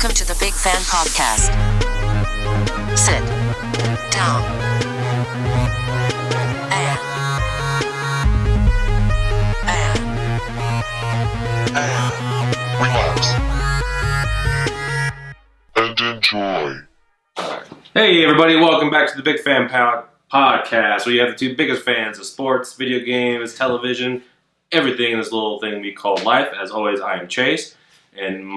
Welcome to the Big Fan Podcast. Sit down and relax and enjoy. Hey everybody, welcome back to the Big Fan Podcast, where you have the two biggest fans of sports, video games, television, everything in this little thing we call life. As always, I am Chase, and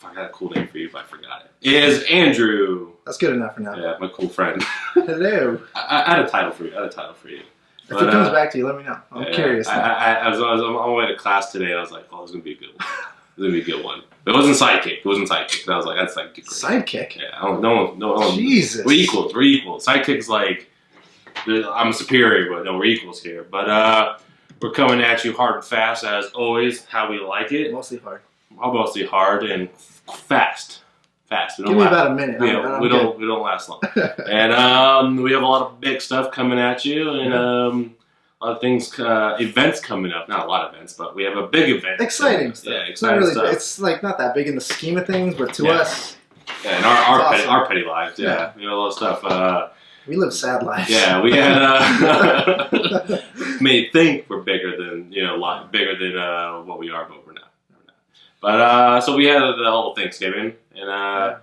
I got a cool name for you if I forgot it, is Andrew. That's good enough for now. Yeah, my cool friend. Hello. I had a title for you. If it comes back to you, let me know. I'm curious. I was on my way to class today, and I was like, oh, this is going to be a good one. This is going to be a good one. It wasn't Sidekick. And I was like, that's like great. Sidekick? Yeah, no. Jesus. We're equals. Sidekick's like, I'm superior, but no, we're equals here. But we're coming at you hard and fast, as always, how we like it. Mostly hard. Mostly hard and fast. Give me about a minute. We don't last long. And we have a lot of big stuff coming at you, and a lot of things, events coming up. Not a lot of events, but we have a big event. Exciting stuff. Yeah, exciting stuff. It's like not that big in the scheme of things, but to us, yeah, in our petty lives, we have a lot of stuff. We live sad lives. Yeah, we had may think we're bigger than a lot bigger than what we are, but we're not. But so we had the whole Thanksgiving, and I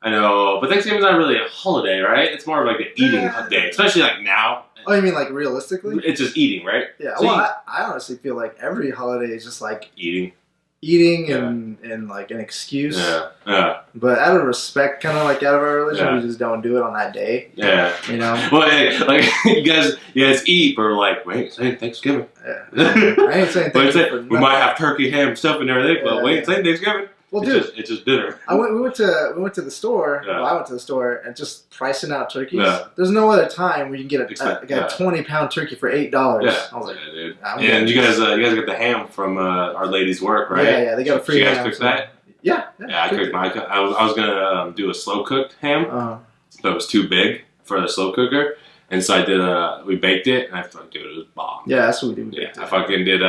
know, but Thanksgiving's not really a holiday, right? It's more of like an eating day, especially like now. Oh, you mean like realistically? It's just eating, right? Yeah. So Well, I honestly feel like every holiday is just like eating and like an excuse. Yeah. But out of respect, kind of like out of our religion, we just don't do it on that day. Yeah. You know. Well, hey, like you guys eat, but we're like, wait, it's ain't Thanksgiving. Yeah. I ain't saying Thanksgiving. We might have turkey, ham, stuff, and everything, but wait, it's ain't Thanksgiving. Well, dude, it's just dinner. We went to the store. Yeah. Well, I went to the store and just pricing out turkeys. Yeah. There's no other time where you can get a 20-pound turkey for $8. Yeah. I was like, dude. And you guys got the ham from Our Lady's Work, right? Yeah. They got a free ham. You guys cooked that? Yeah. I cooked mine. I was gonna do a slow cooked ham, but it was too big for the slow cooker, and so I did. We baked it, and I thought, dude, it was bomb. Yeah, that's what we did. Yeah, I fucking did.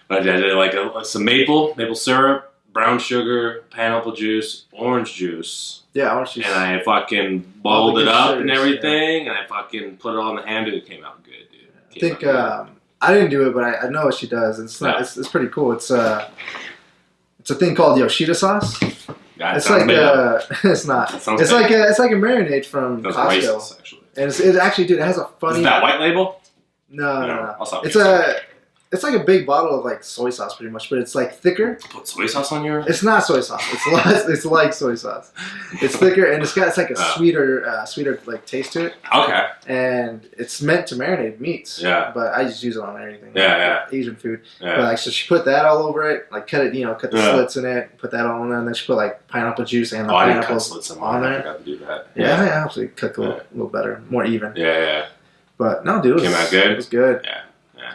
I did like some maple syrup, brown sugar, pineapple juice, orange juice. Yeah, orange juice. And I fucking boiled it up and everything, and I fucking put it on the ham, dude. It came out good, dude. I think I didn't do it, but I know what she does. It's not. It's pretty cool. It's a thing called Yoshida sauce. Yeah, it's like it's not. It's like a marinade from Costco. Racist, actually. And it actually, dude, it has a funny. Is that white label? No. It's like a big bottle of like soy sauce, pretty much, but it's like thicker. Put soy sauce on your? It's not soy sauce. It's like soy sauce. It's thicker and it's like a sweeter like taste to it. Okay. And it's meant to marinate meats. Yeah. But I just use it on everything. Yeah. Asian food. Yeah. But like, so she put that all over it, like cut the slits in it, put that all in there, and then she put like pineapple juice and the pineapples on there. I forgot to do that. Yeah, actually cook a little better, more even. Yeah. But no, dude, came out good. It was good. Yeah.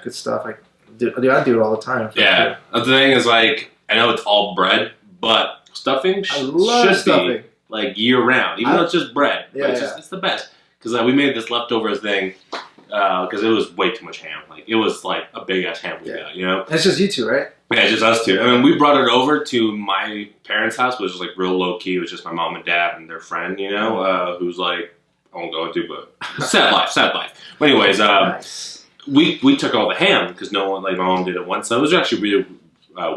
Good stuff. I do it all the time. Yeah. The thing is, like, I know it's all bread, but stuffing should be like year round, even though it's just bread. Yeah, but it's the best because we made this leftovers thing because it was way too much ham. Like it was like a big ass ham we got, And it's just you two, right? Yeah, it's just us two. I mean, we brought it over to my parents' house, which was like real low key. It was just my mom and dad and their friend, who's like I won't go into, but sad life. But anyways, nice. We took all the ham because no one, like my mom did it once. So it was actually really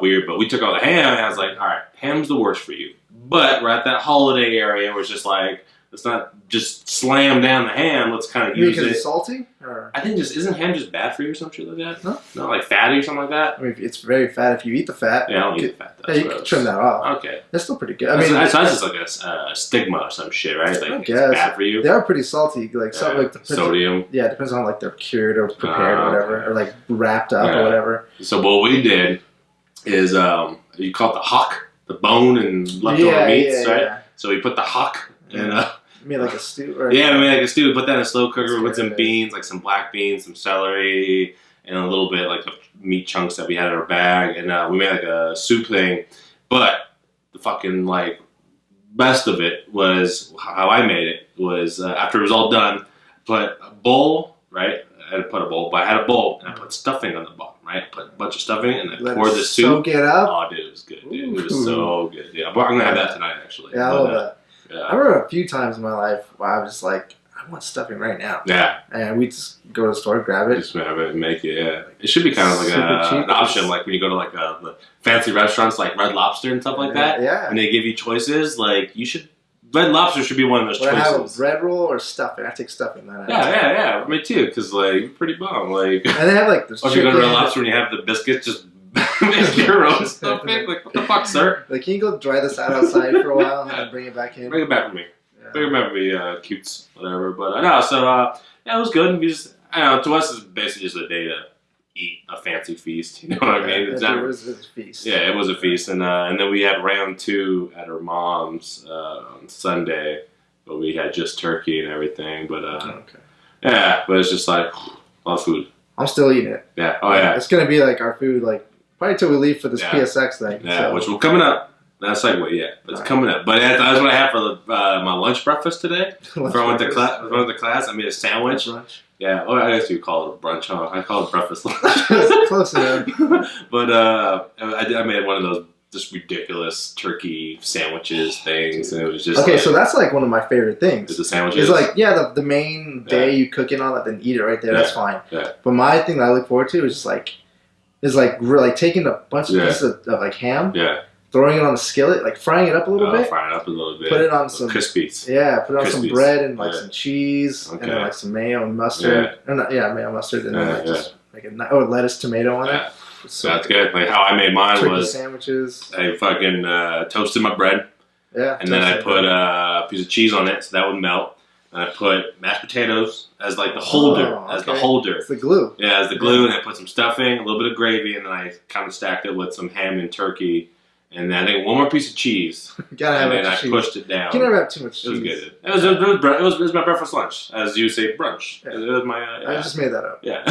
weird, but we took all the ham and I was like, all right, ham's the worst for you. But we're at that holiday area where it's just like, let's not just slam down the ham. Let's kind of use it. Because it's salty? Or? I think isn't ham just bad for you or some shit like that? No. No, like fatty or something like that? I mean, it's very fat if you eat the fat. Yeah, I don't eat the fat though. Yeah, you can trim that off. Okay. That's still pretty good. That's just like a stigma or some shit, right? Like it's bad for you. They are pretty salty. Like something like the sodium. Yeah, it depends on like they're cured or prepared or whatever. Or like wrapped up or whatever. So what we did is you call it the hock, the bone and leftover meats, right? Yeah. So we put the hock in You mean like a stew? Or we made like a stew. We put that in a slow cooker with some beans, like some black beans, some celery, and a little bit like the meat chunks that we had in our bag. And we made like a soup thing. But the fucking like best of it was how I made it was after it was all done, put a bowl, right? I had to put a bowl, but I had a bowl and I put stuffing on the bottom. right? Put a bunch of stuffing and then Let pour it the soup. soak it up. Oh, dude, it was good. Dude. It was so good. Yeah, but I'm gonna have that tonight actually. Yeah, I love that. Yeah. I remember a few times in my life where I was just like, I want stuffing right now. Yeah. And we just go to the store, grab it. Just have it and make it. Yeah. It should be kind of like Super cheap. an option, like when you go to like the fancy restaurants like Red Lobster and stuff like that. Yeah. And they give you choices. Like you should. Red Lobster should be one of those Would I have a choices. bread roll or stuffing? I take stuffing. Then Yeah. Me too. Because like pretty bomb. Like. And they have like this. Or if you go to Red Lobster and you have the biscuits, just make your own stuffing. Like what the fuck, sir? Like, can you go dry this out outside for a while and then bring it back in? Bring it back for me. Yeah. Bring it back for me, cutes, whatever. But no, so yeah, it was good. We just, I don't know. To us, it's basically just a day to eat a fancy feast. You know what I mean? It's not, it was a feast. yeah, it was a feast, and then we had round 2 at her mom's on Sunday, but we had just turkey and everything. But Okay. yeah, but it's just like a lot of food. I'm still eating it. Yeah. Oh yeah. It's gonna be like our food, like probably till we leave for this Yeah. PSX thing. Yeah, so. which will coming up. Not segue yet, but it's coming up. But that's what I had for my lunch breakfast today. Before I went to class, I made a sandwich. Lunch. Yeah, well, I guess you call it brunch, huh? I call it breakfast lunch. Close enough. But I made one of those just ridiculous turkey sandwiches things, and it was just Okay, like, so that's like one of my favorite things. is the sandwiches. It's like, the main day you cook it on it, then eat it right there. That's fine. Yeah. But my thing that I look forward to is just like, taking a bunch of pieces of like ham, throwing it on the skillet, like frying it up a little bit, fry it up a little bit, put it on some crispies. Yeah, put it on some Crispies. bread and like Yeah. some cheese, and then Okay. like some mayo and mustard. Or not, mayo mustard, and then like Yeah. just like lettuce, tomato on it. Yeah. So That's good. Like how I made mine turkey was sandwiches. I fucking toasted my bread. Yeah, And then I toasted put bread. a piece of cheese on it so that would melt. And I put mashed potatoes as like the holder. Oh, As the okay. holder. It's the glue. Yeah, as the glue. And I put some stuffing, a little bit of gravy, and then I kind of stacked it with some ham and turkey. And then I think one more piece of cheese. You gotta have And then I extra cheese. pushed it down. You can never have too much cheese. It was good. It was my breakfast lunch, as you say, brunch. Yeah. It was my I just made that up. yeah,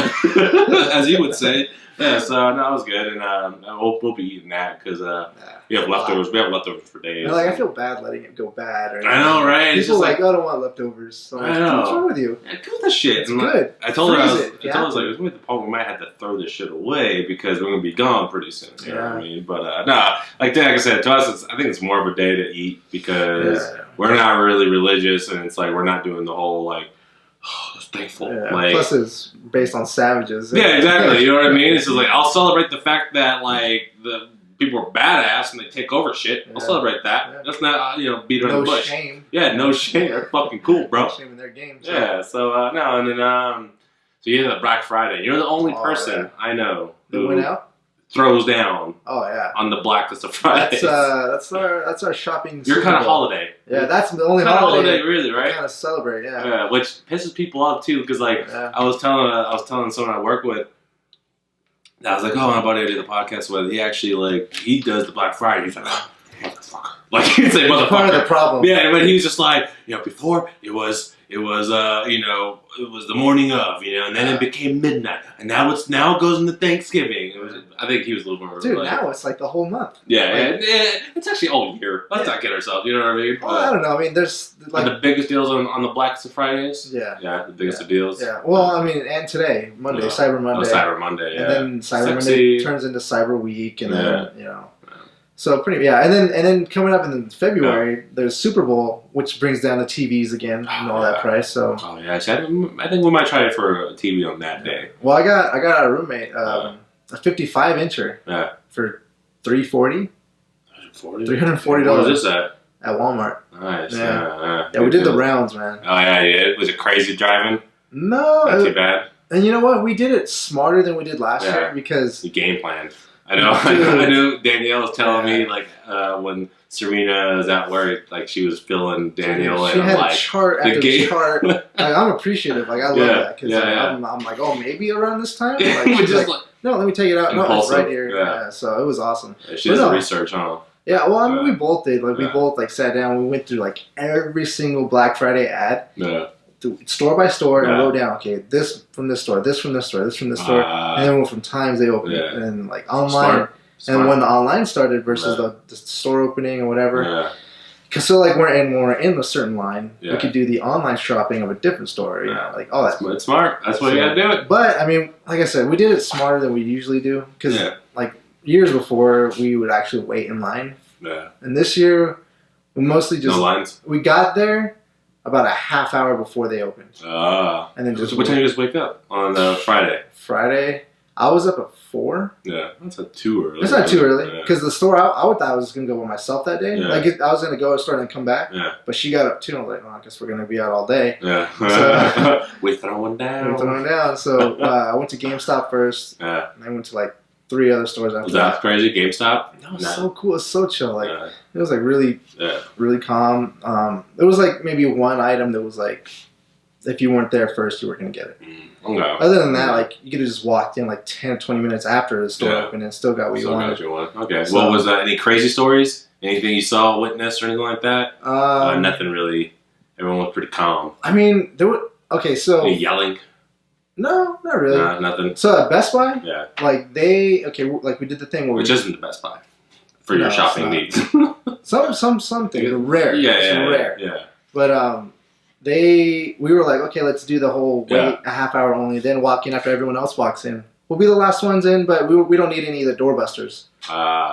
as you would say. Yeah, so no, it was good, and we'll be eating that because we have leftovers. We have leftovers for days. Like, I feel bad letting it go bad. Or I know, right? It's People just like, oh, I don't want leftovers. So I'm I like, know. what's wrong with you? yeah, do that shit. It's And good. I told her I Freeze was. it if you I told her have like, it was gonna be the point we might have to throw this shit away because we're gonna be gone pretty soon. You know what I mean? But no, like I said, to us, I think it's more of a day to eat because we're not really religious, and it's like we're not doing the whole like thankful. Yeah. Like, Plus, it's based on savages. yeah, exactly. You know what I mean? It's just like I'll celebrate the fact that like the people are badass and they take over shit. I'll Yeah. celebrate that. Yeah. That's not beat around No the bush. shame. Yeah, no shame. That's fucking cool, bro. No shame in their games. Yeah. So no, and then so you had the Black Friday. You're the only Oh, person yeah. I know They who went out. throws down Oh yeah. on the blacklist of Fridays. That's our shopping. You're Super kind of Bowl. holiday. Yeah, that's the only Kind of holiday. holiday, really, right? Kind of celebrate. Yeah. Yeah, which pisses people off too, because like Yeah. I was telling someone I work with. I was like, oh, my buddy I did the podcast with, he actually like he does the Black Friday. He's like, oh, motherfucker. Like he'd say It's part of the motherfucker. problem. Yeah, but he was just like, before it was it was the morning of, and then it became midnight, and now it goes into Thanksgiving. I think he was a little more Dude, like, now it's like the whole month. yeah, it's actually all year. Let's not get ourselves, you know what I mean? Well, I don't know. I mean, there's But like, the biggest deals on the Black Fridays. yeah, Yeah, the biggest of deals. yeah. Well, I mean, and today, Monday, Yeah. Cyber Oh, Monday, Cyber Monday, yeah. and then Cyber Sexy. Monday turns into Cyber Week, and then Yeah. So pretty, and then coming up in February, there's Super Bowl, which brings down the TVs again and all that price. So, Oh yeah, so I think we might try it for a TV on that day. well, I got a roommate, a 55 incher Yeah. for $340 $340 What was this at? at Walmart. Nice. Yeah. Yeah, we did the rounds, man. Oh yeah. Was it crazy driving? No, Not too bad. and you know what? We did it smarter than we did last Yeah. year because You game planned. I know. Dude. I knew Danielle was telling Yeah. me like when Serena was at work, like she was filling Danielle, she and had I'm a like, chart the after game- chart. Like, I'm appreciative. Like I love Yeah, that because yeah. I'm like, oh, maybe around this time. we Like, she's just like, no, let me take it out. No, it's Impulsive, right here. yeah. Yeah, so it was awesome. she But does no. the research, huh? Yeah, well, I mean, Yeah. we both did. Like we Yeah. both like sat down. We went through like every single Black Friday ad, Yeah. store by store, and Yeah. wrote down, okay, this from this store, this from this store, this from this store, and then went from times they opened Yeah. and like online. Smart. And when the online started versus the store opening or whatever, Yeah. Cause so like when we're in a certain line, Yeah. we could do the online shopping of a different store, you know, like all that. It's smart. That's why you gotta do it. But I mean, like I said, we did it smarter than we usually do. Cause Yeah. like years before, we would actually wait in line, Yeah. and this year we mostly just No lines. we got there about a half hour before they opened, and then just What time you guys wake up on Friday? Friday. I was up at 4. Yeah, that's not too early. It's not too early Yeah. because the store I thought I was gonna go by myself that day. Yeah. Like I was gonna go to the store and come back, Yeah. but she got up too. And I was like, oh, I guess we're gonna be out all day. Yeah. So- we throwing down. We're throwing down. So I went to GameStop first, Yeah. and I went to like 3 other stores after Was that crazy? GameStop? That was so cool. It was so chill. Like Yeah. it was like really, Yeah. really calm. There was like maybe one item that was like, if you weren't there first, you were gonna get it. Okay. Other than that, like you could have just walked in like 10 or 20 minutes after the store Yeah. opened and still got what you Still got wanted. you one. Okay. So- What was any crazy stories? Anything you saw, witnessed, or anything like that? Nothing really. Everyone was pretty calm. I mean, there were okay. So Any yelling? no, not really. Nah, nothing. So at Best Buy, Yeah. like like we did the thing where Which isn't the Best Buy for No, your it's shopping not. needs. some things are rare. Yeah, It's yeah, rare. yeah. But we were like, okay, let's do the whole wait Yeah. a half hour only, then walk in after everyone else walks in. We'll be the last ones in, but we don't need any of the doorbusters.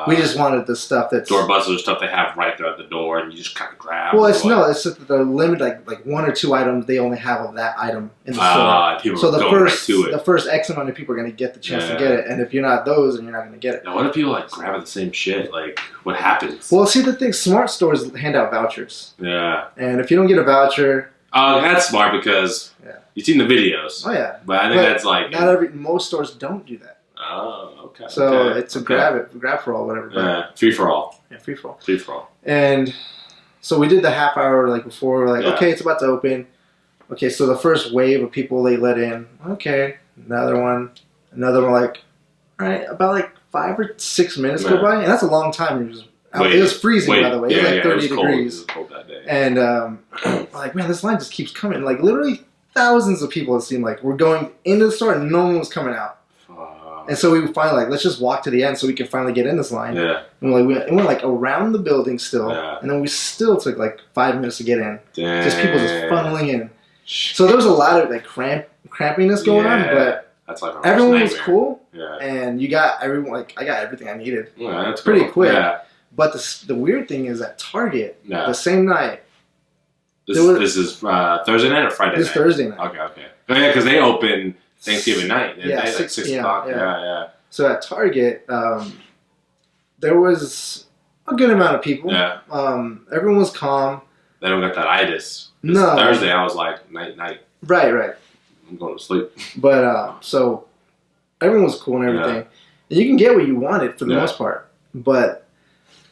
We just wanted the stuff that's doorbusters stuff they have right there at the door, and you just kind of grab. well, it's just that they're limited, like 1 or 2 items they only have of that item in the store. People So are the going first right to it. the first X amount of people are going to get the chance to Yeah. get it, and if you're not those, then you're not going to get it. Now, what if people like grab the same shit? Like, what happens? Well, see, the thing, smart stores hand out vouchers, Yeah. and if you don't get a voucher, Oh, that's smart because Yeah. you've seen the videos. oh yeah, But I think But that's like. most stores don't do that. Oh, okay. So okay, it's a okay. grab for all, whatever. But, Yeah, free for all. yeah, free for all. Free for all. And so we did the half hour like before. We're like, Yeah. okay, it's about to open. Okay, so the first wave of people they let in. Okay, another one. Like, all right, about like 5 or 6 minutes go Yeah. by, and that's a long time. Wait, it was freezing, by the way. Yeah, it was like yeah, 30 it was cold. It degrees. was cold that day. And we're like, man, this line just keeps coming. Like literally thousands of people. It seemed like were going into the store, and no one was coming out. And so we finally like, let's just walk to the end so we can finally get in this line. Yeah. And we went like around the building still, Yeah. and then we still took like 5 minutes to get in. Damn. Just people just funneling in. So there was a lot of like crampiness going on, but that's like a everyone was nightmare. cool, Yeah. and you got everyone. Like I got everything I needed. Yeah, that's Pretty cool. quick. Yeah. But the weird thing is at Target, Yeah. the same night, This, there was- this is Thursday night or Friday this night? Thursday night. Okay, okay. Oh, yeah, because they open Thanksgiving night. Yeah, like 6 6 p.m., o'clock. yeah. Yeah, So at Target, there was a good amount of people. yeah. Everyone was calm. They don't got that itis. No. Thursday, I was like, night. Right. I'm going to sleep. But so everyone was cool and everything. And you can get what you wanted for the Yeah. most part. But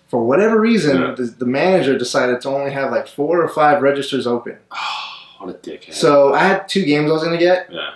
for whatever reason, Yeah. the manager decided to only have like 4 or 5 registers open. What a dickhead. So I had 2 games I was going to get. Yeah.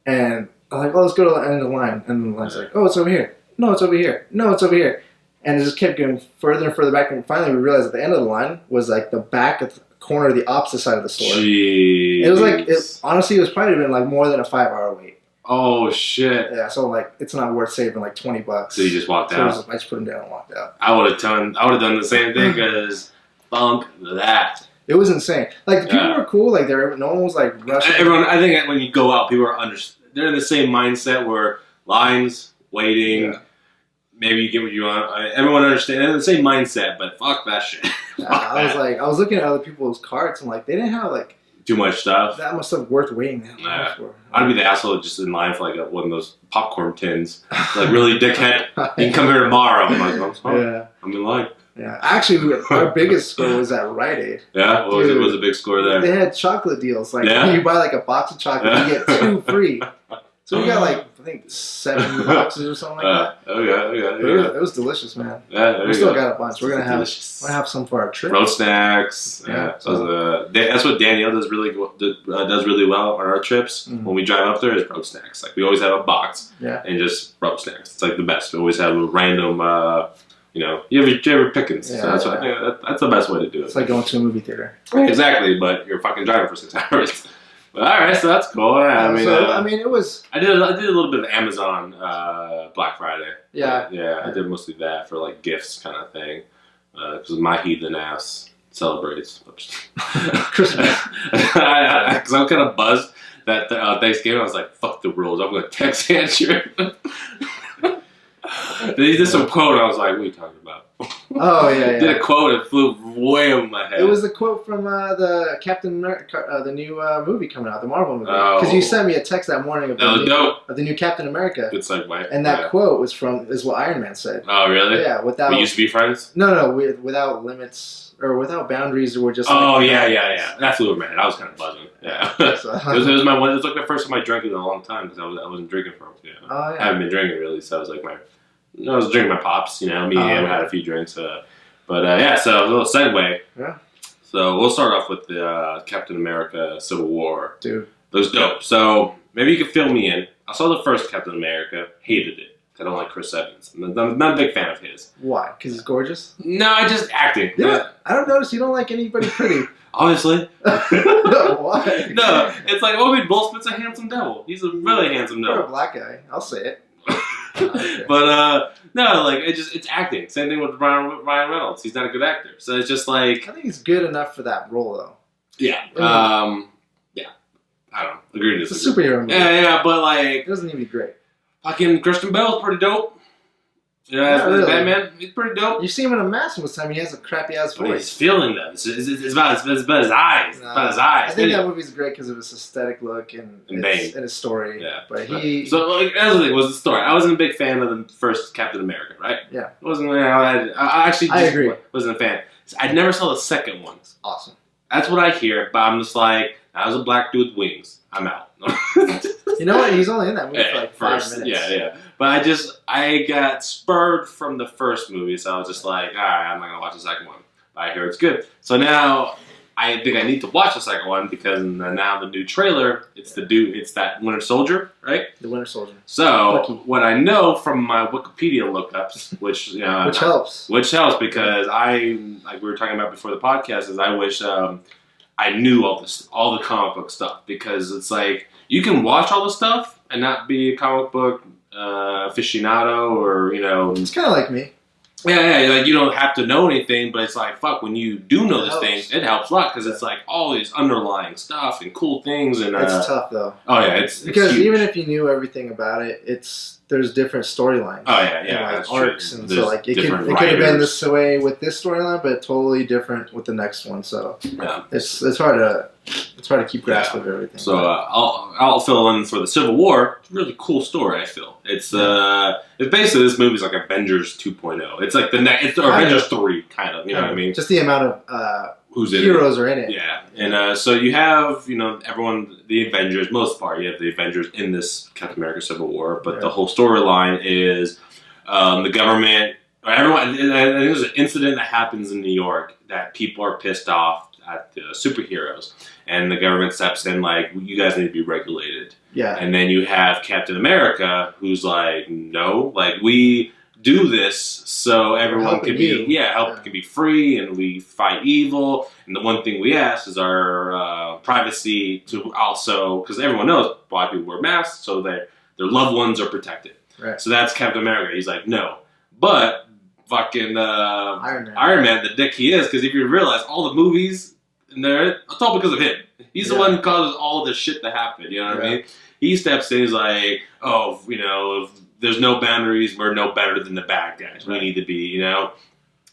And I'm like, oh, let's go to the end of the line. And the line's like, oh, it's over here. No, it's over here. No, it's over here. And it just kept going further and further back. And finally we realized at the end of the line was like the back of the corner of the opposite side of the store. Jeez. It was like, honestly, it was probably been like more than a 5-hour wait. Oh, shit. Yeah, so like, it's not worth saving like $20. So you just walked So out. I just put them down and walked out. I would have done the same thing because funk that. It was insane. Like the people Yeah. were cool. Like no one was like rushing. Everyone, I think when you go out, people are they're in the same mindset where lines, waiting, Yeah. maybe you get what you want. Everyone understands. They're in the same mindset, but fuck that shit. I was looking at other people's carts and like they didn't have like Too much stuff. that much stuff worth waiting that long Yeah. for. I'd be the asshole just in line for like one of those popcorn tins. Like, really, dickhead? You can come here tomorrow. I'm like, Yeah, I'm in line. yeah. Actually, our biggest score was at Rite Aid. Yeah? What was it? Dude. What was a big score there? They had chocolate deals. Like Yeah? you buy like a box of chocolate, you get 2 free. So we got like I think 7 boxes or something like that. It was delicious, man. Yeah, there We you still go. got a bunch. We're gonna have Delicious. some for our trip. Road snacks. Yeah. Yeah. So that's what Danielle does really well on our trips Mhm. when we drive up there is road snacks. Like we always have a box Yeah. and just road snacks. It's like the best. We always have a random, you have pickings. Yeah, so that's yeah. that's the best way to do it. It's like going to a movie theater. Exactly, but you're fucking driving for 6 hours. But all right, so that's cool. Yeah, I mean, it was. I did a little bit of Amazon Black Friday. Yeah. Yeah, I did mostly that for like gifts kind of thing. Because my heathen ass celebrates Christmas. Because I'm kind of buzzed that Thanksgiving. I was like, fuck the rules. I'm going to text Andrew. Then he did some quote. And I was like, what are you talking about? Oh yeah. Did a quote and flew way over my head. It was the quote from the Captain America, the new movie coming out, the Marvel movie. Because you sent me a text that morning of the new Captain America. Good segue. And that quote is what Iron Man said. Oh really? Yeah. Without we used to be friends. No. Without limits or without boundaries, we're just. Oh yeah. That flew over my head. I was kind of buzzing. Yeah. it was like the first time I drank it in a long time because I wasn't drinking for. Oh yeah. I haven't been drinking really, so I was like I was drinking my pops. Me and him had a few drinks. So a little segue. Yeah. So we'll start off with the Captain America Civil War. Dude. It was dope. So maybe you could fill me in. I saw the first Captain America, hated it. I don't like Chris Evans. I'm not a big fan of his. Why? Because he's gorgeous? No, I just acting. Yeah. I don't notice you don't like anybody pretty. Obviously. No, why? No, it's like, Will Smith's a handsome devil. He's a really handsome devil. You're a black guy. I'll say it. But no, like it's acting. Same thing with Ryan Reynolds. He's not a good actor, so it's just like I think he's good enough for that role, though. Yeah. I don't know. Agree to It's a disagree. superhero movie. Yeah, but like It doesn't need to be great. fucking Christian Bale's pretty dope. Yeah, Not really. Batman, he's pretty dope. You see him in a mask most of the time. He has a crappy ass But he's voice. feeling them. It's about his eyes. It's about his eyes. I think that movie's great because of is aesthetic look and his story. Yeah. But So like that's the thing was the story. I wasn't a big fan of the first Captain America, right? Yeah. I wasn't. I actually I agree. wasn't a fan. I never saw the second one. Awesome. That's what I hear, but I'm just like, I was a black dude with wings. I'm out. You know what? He's only in that movie for like 5 minutes. Yeah. But I got spurred from the first movie, so I was just like, all right, I'm not gonna watch the second one. But I hear it's good. So now I think I need to watch the second one because now the new trailer, it's that Winter Soldier, right? The Winter Soldier. So what I know from my Wikipedia lookups, which helps, because like we were talking about before the podcast, is I wish I knew all the comic book stuff, because it's like you can watch all the stuff and not be a comic book aficionado, or it's kind of like me. Yeah, like you don't have to know anything, but it's like fuck, when you do know this thing, it helps a lot because it's like all these underlying stuff and cool things, and it's tough though. Oh yeah, it's because huge. Even if you knew everything about it, there's different storylines. Oh yeah, and that's arcs, true. and There's so like it could have been this way with this storyline, but totally different with the next one. So it's hard to keep grasp of everything. So I'll fill in for the Civil War. It's a really cool story. I feel it's basically, this movie's like Avengers 2.0. It's like it's Avengers 3 kind of. You know what I mean? Just the amount of who's heroes are in it. Yeah, and so you have everyone, the Avengers. Most part, you have the Avengers in this Captain America Civil War, but the whole storyline is the government. Everyone. I think there's an incident that happens in New York that people are pissed off at the superheroes, and the government steps in like, you guys need to be regulated. Yeah. And then you have Captain America, who's like, no, like we do this so everyone can be can be free, and we fight evil. And the one thing we ask is our privacy to also, because everyone knows black people wear masks, so that their loved ones are protected. Right. So that's Captain America. He's like, no, but fucking Iron Man, the dick he is, because if you realize all the movies in there, it's all because of him. He's the one who causes all of this shit to happen. You know what I mean? He steps in. He's like, oh, if there's no boundaries, we're no better than the bad guys. We need to be,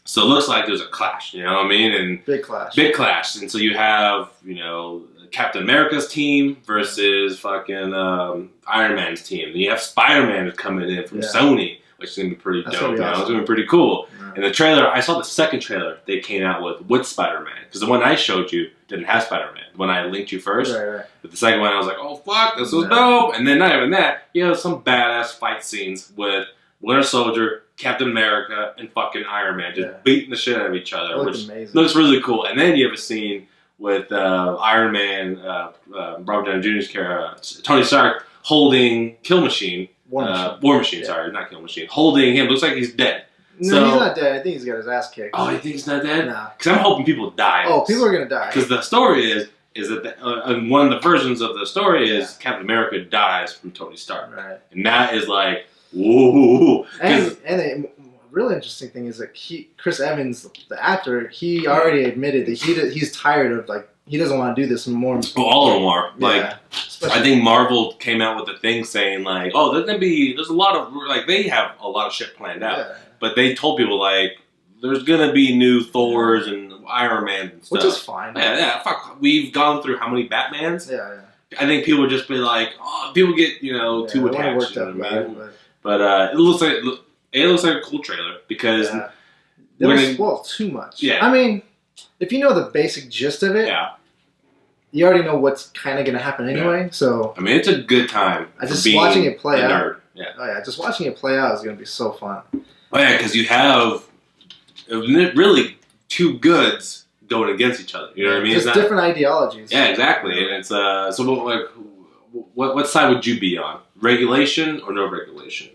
So it looks like there's a clash. You know what I mean? And big clash. And so you have Captain America's team versus fucking Iron Man's team. And you have Spider-Man coming in from Sony, which is gonna be pretty dope. Awesome. It's gonna be pretty cool. Yeah. And the trailer, I saw the second trailer they came out with Spider-Man, because the one I showed you didn't have Spider-Man. The one I linked you first, right. But the second one I was like, oh fuck, this was dope. And then not even that, you have some badass fight scenes with Winter Soldier, Captain America, and fucking Iron Man just beating the shit out of each other, which looks really cool. And then you have a scene with Iron Man, Robert Downey Jr.'s character, Tony Stark, holding Kill Machine. War Machine, sorry, not Kill Machine. Holding him, looks like he's dead. No, he's not dead. I think he's got his ass kicked. Oh, you think he's not dead? Nah. Because I'm hoping people die. Oh, people are gonna die. Because the story is that one of the versions of the story is Captain America dies from Tony Stark, right? And that is like, whoa. And really interesting thing is that Chris Evans, the actor, he already admitted that he's tired of he doesn't want to do this more. Well, all of them are. Yeah, I think Marvel came out with a thing saying oh, there's a lot of they have a lot of shit planned out, but they told people there's gonna be new Thors and Iron Man and stuff, which is fine. Yeah. Fuck, we've gone through how many Batmans? Yeah. I think people would just be people get too attached. But it looks like a cool trailer because they don't spoil too much. Yeah, I mean, if you know the basic gist of it, you already know what's kind of going to happen anyway. So I mean, it's a good time. Just watching it play out. Nerd. Yeah. Oh yeah, just watching it play out is going to be so fun. Oh yeah, because you have really two goods going against each other. You know what I mean? Just different ideologies. Yeah, exactly. And it's so what side would you be on? Regulation or no regulation?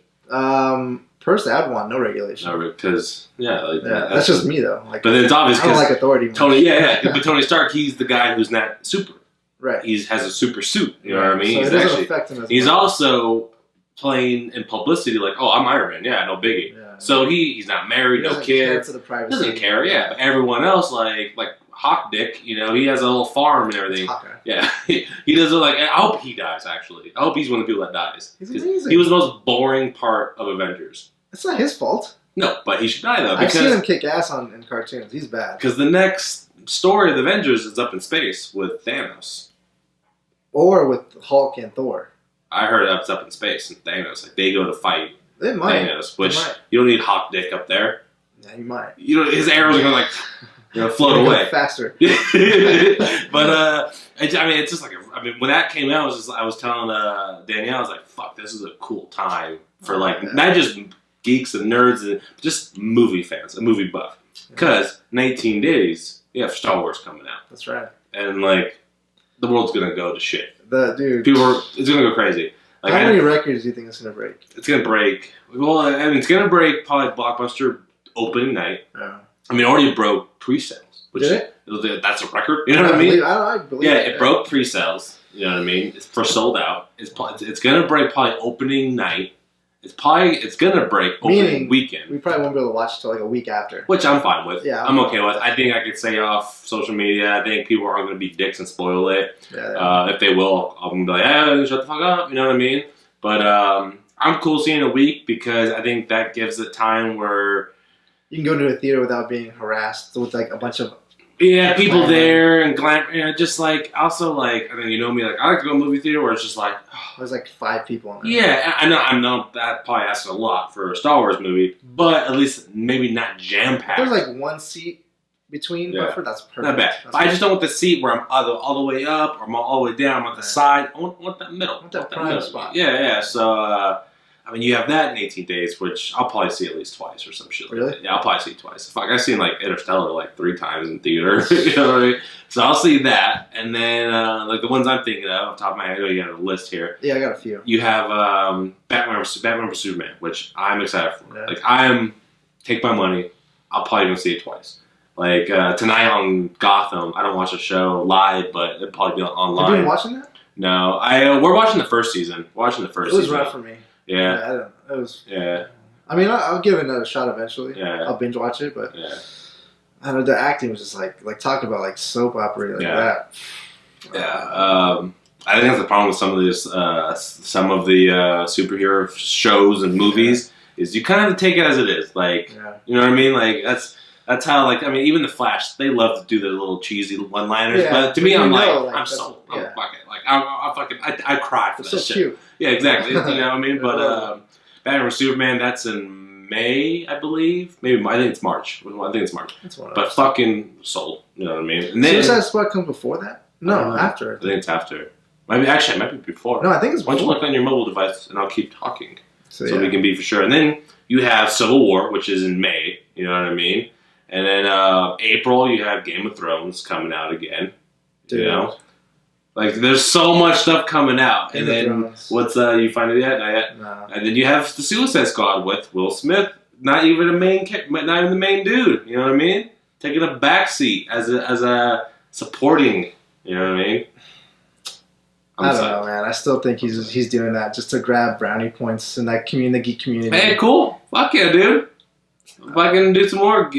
Personally, I'd want no regulation. No, because that's just me though. But then it's obvious. I don't like authority. Tony, but Tony Stark, he's the guy who's not super. Right. He has a super suit. You know what I mean? So it doesn't affect him as he's much. Also playing in publicity oh, I'm Iron Man. Yeah, no biggie. Yeah. So he's not married, no kids. Doesn't care. Yeah, but everyone else like Hawk Dick, he has a little farm and everything. Yeah, he does it I hope he dies. Actually, I hope he's one of the people that dies. He's amazing. He was the most boring part of Avengers. It's not his fault. No, but he should die though. I've seen him kick ass in cartoons. He's bad. Because the next story of the Avengers is up in space with Thanos, or with Hulk and Thor. I heard that's up in space and Thanos. They go to fight Thanos, which you don't need Hawk Dick up there. Yeah, you might. His arrows are gonna float away faster. But I mean, it's just when that came out, I was telling Danielle, I was like, "Fuck, this is a cool time for not just geeks and nerds and just movie fans, a movie buff." Because in 18 days, you have Star Wars coming out. That's right. And the world's gonna go to shit. It's gonna go crazy. How many records do you think it's gonna break? It's gonna break. Well, I mean, it's gonna break probably Blockbuster opening night. Yeah. I mean, it already broke pre-sales. Did it? That's a record. You know what I mean? I believe it broke pre-sales. You know what I mean? It's for sold out. It's gonna break probably opening night. It's gonna break opening weekend. We probably won't be able to watch it till a week after. Which I'm fine with. Yeah, I'm okay with. I think I could say off social media. I think people aren't gonna be dicks and spoil it. Yeah. If they will, I'm gonna be hey, shut the fuck up. You know what I mean? But I'm cool seeing a week because I think that gives it time where you can go into a theater without being harassed with a bunch of people there and just also I mean, you know me, I like to go to a movie theater where it's just there's 5 people in there. Yeah, I know that probably asks a lot for a Star Wars movie, but at least maybe not jam packed. There's one seat between buffer. That's perfect. Not bad. But I just don't want the seat where I'm all the way up or I'm all the way down. I'm on the side. I want that middle. I want that prime spot. Yeah. So I mean, you have that in 18 days, which I'll probably see at least twice or some shit. Really? Yeah, I'll probably see it twice. Fuck, I've seen Interstellar 3 times in theater. You know what I mean? So I'll see that, and then the ones I'm thinking of off the top of my head, I know you got a list here. Yeah, I got a few. You have Batman vs Superman, which I'm excited for. Yeah. Take my money. I'll probably go see it twice. Tonight on Gotham, I don't watch the show live, but it'll probably be online. Have you been watching that? No, we're watching the first season. It was rough for me. Yeah. I don't. It was. Yeah. I mean, I'll give it another shot eventually. Yeah. I'll binge watch it, but I don't know. The acting was just talking about soap opera that. Yeah. I think that's the problem with some of these, some of the superhero shows and movies is you kind of have to take it as it is. You know what I mean? That's how, I mean, even The Flash, they love to do their little cheesy one-liners, but to me, I'm I'm sold. I'm fucking, I cry for that shit. Cute. Yeah, exactly. You know what I mean? But Batman vs Superman, that's in May, I believe. Maybe, I think it's March. I think it's March. But fucking sold. You know what I mean? And then, Suicide Squad comes before that? No, after. I think it's after. It might be before. No, I think it's before. Why don't you look on your mobile device, and I'll keep talking. So we can be for sure. And then you have Civil War, which is in May. You know what I mean? And then April, you have Game of Thrones coming out again. Dude. You know? There's so much stuff coming out. And then, what's, you find it yet? Not yet? No. And then you have the Suicide Squad with Will Smith. Not even the main dude. You know what I mean? Taking a backseat as a supporting, you know what I mean? I don't know, man. I still think he's doing that just to grab brownie points in that community, the geek community. Hey, cool. Fuck yeah, dude. Fucking do some more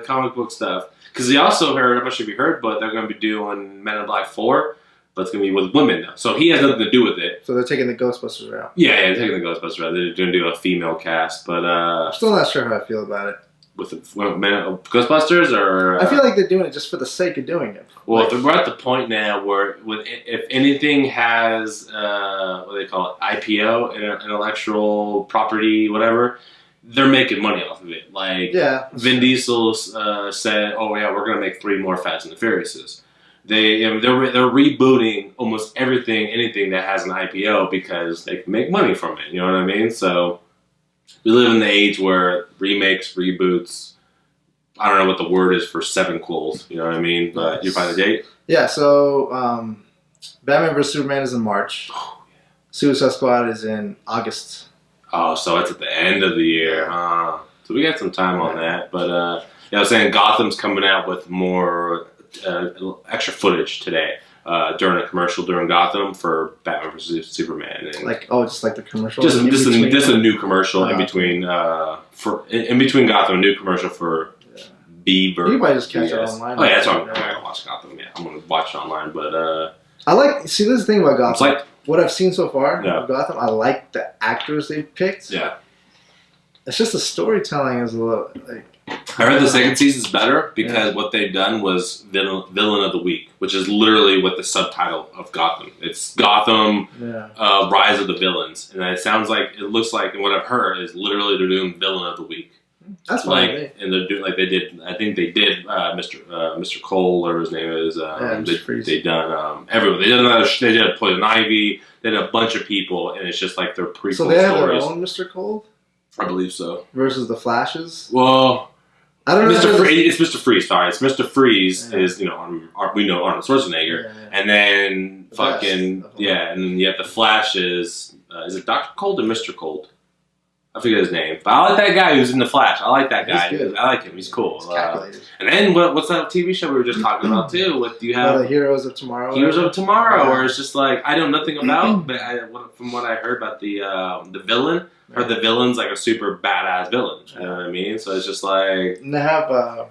comic book stuff. Because he also heard, I'm not sure if you heard, but they're going to be doing Men in Black 4, but it's going to be with women now. So he has nothing to do with it. So they're taking the Ghostbusters route. Yeah, they're taking the Ghostbusters route. They're going to do a female cast, but... I'm still not sure how I feel about it. With Ghostbusters, or... I feel like they're doing it just for the sake of doing it. Well, we're at the point now where if anything has, what do they call it, IPO, intellectual property, whatever... They're making money off of it. Like, Vin Diesel said, "Oh yeah, we're gonna make 3 more Fast and the Furiouses." They're rebooting almost anything that has an IPO because they can make money from it. You know what I mean? So we live in the age where remakes, reboots. I don't know what the word is for 7-quels. You know what I mean? But you find the date? Yeah. So Batman vs Superman is in March. Suicide Squad is in August. Oh, so it's at the end of the year. So we got some time on that. But I was saying Gotham's coming out with more extra footage today during a commercial during Gotham for Batman vs Superman. And just like the commercial. Just a new commercial in between in between Gotham, a new commercial for Beaver. You might just catch it online. Oh yeah, that's why I'm gonna watch Gotham. Yeah, I'm gonna watch it online. But this is the thing about Gotham. It's like, what I've seen so far of Gotham, I like the actors they've picked. Yeah. It's just the storytelling is a little like. I heard the second season's better because what they've done was Villain of the Week, which is literally what the subtitle of Gotham. It's Gotham, Rise of the Villains, and it looks like, and what I've heard is literally they're doing Villain of the Week. That's fine. And they're doing they did. I think they did Mr. Cole, or his name is. They done everyone. They did Poison Ivy. They did a bunch of people, and it's just like their prequel stories. So they have their own Mr. Cold. I believe so. Versus the Flashes. Well, I don't know. It's Mr. Freeze. Sorry, it's Mr. Freeze. Is we know Arnold Schwarzenegger, and then and then you have the Flashes. Is it Dr. Cold or Mr. Cold? I forget his name, but I like that guy who's in the Flash. I like that guy. I like him. He's cool. And then what's that TV show we were just talking about too? What do you have? The Heroes of Tomorrow. Heroes of Tomorrow, where it's just like I know nothing about, but from what I heard about the villain, or the villain's like a super badass villain. You know what I mean? So it's just like, and they have.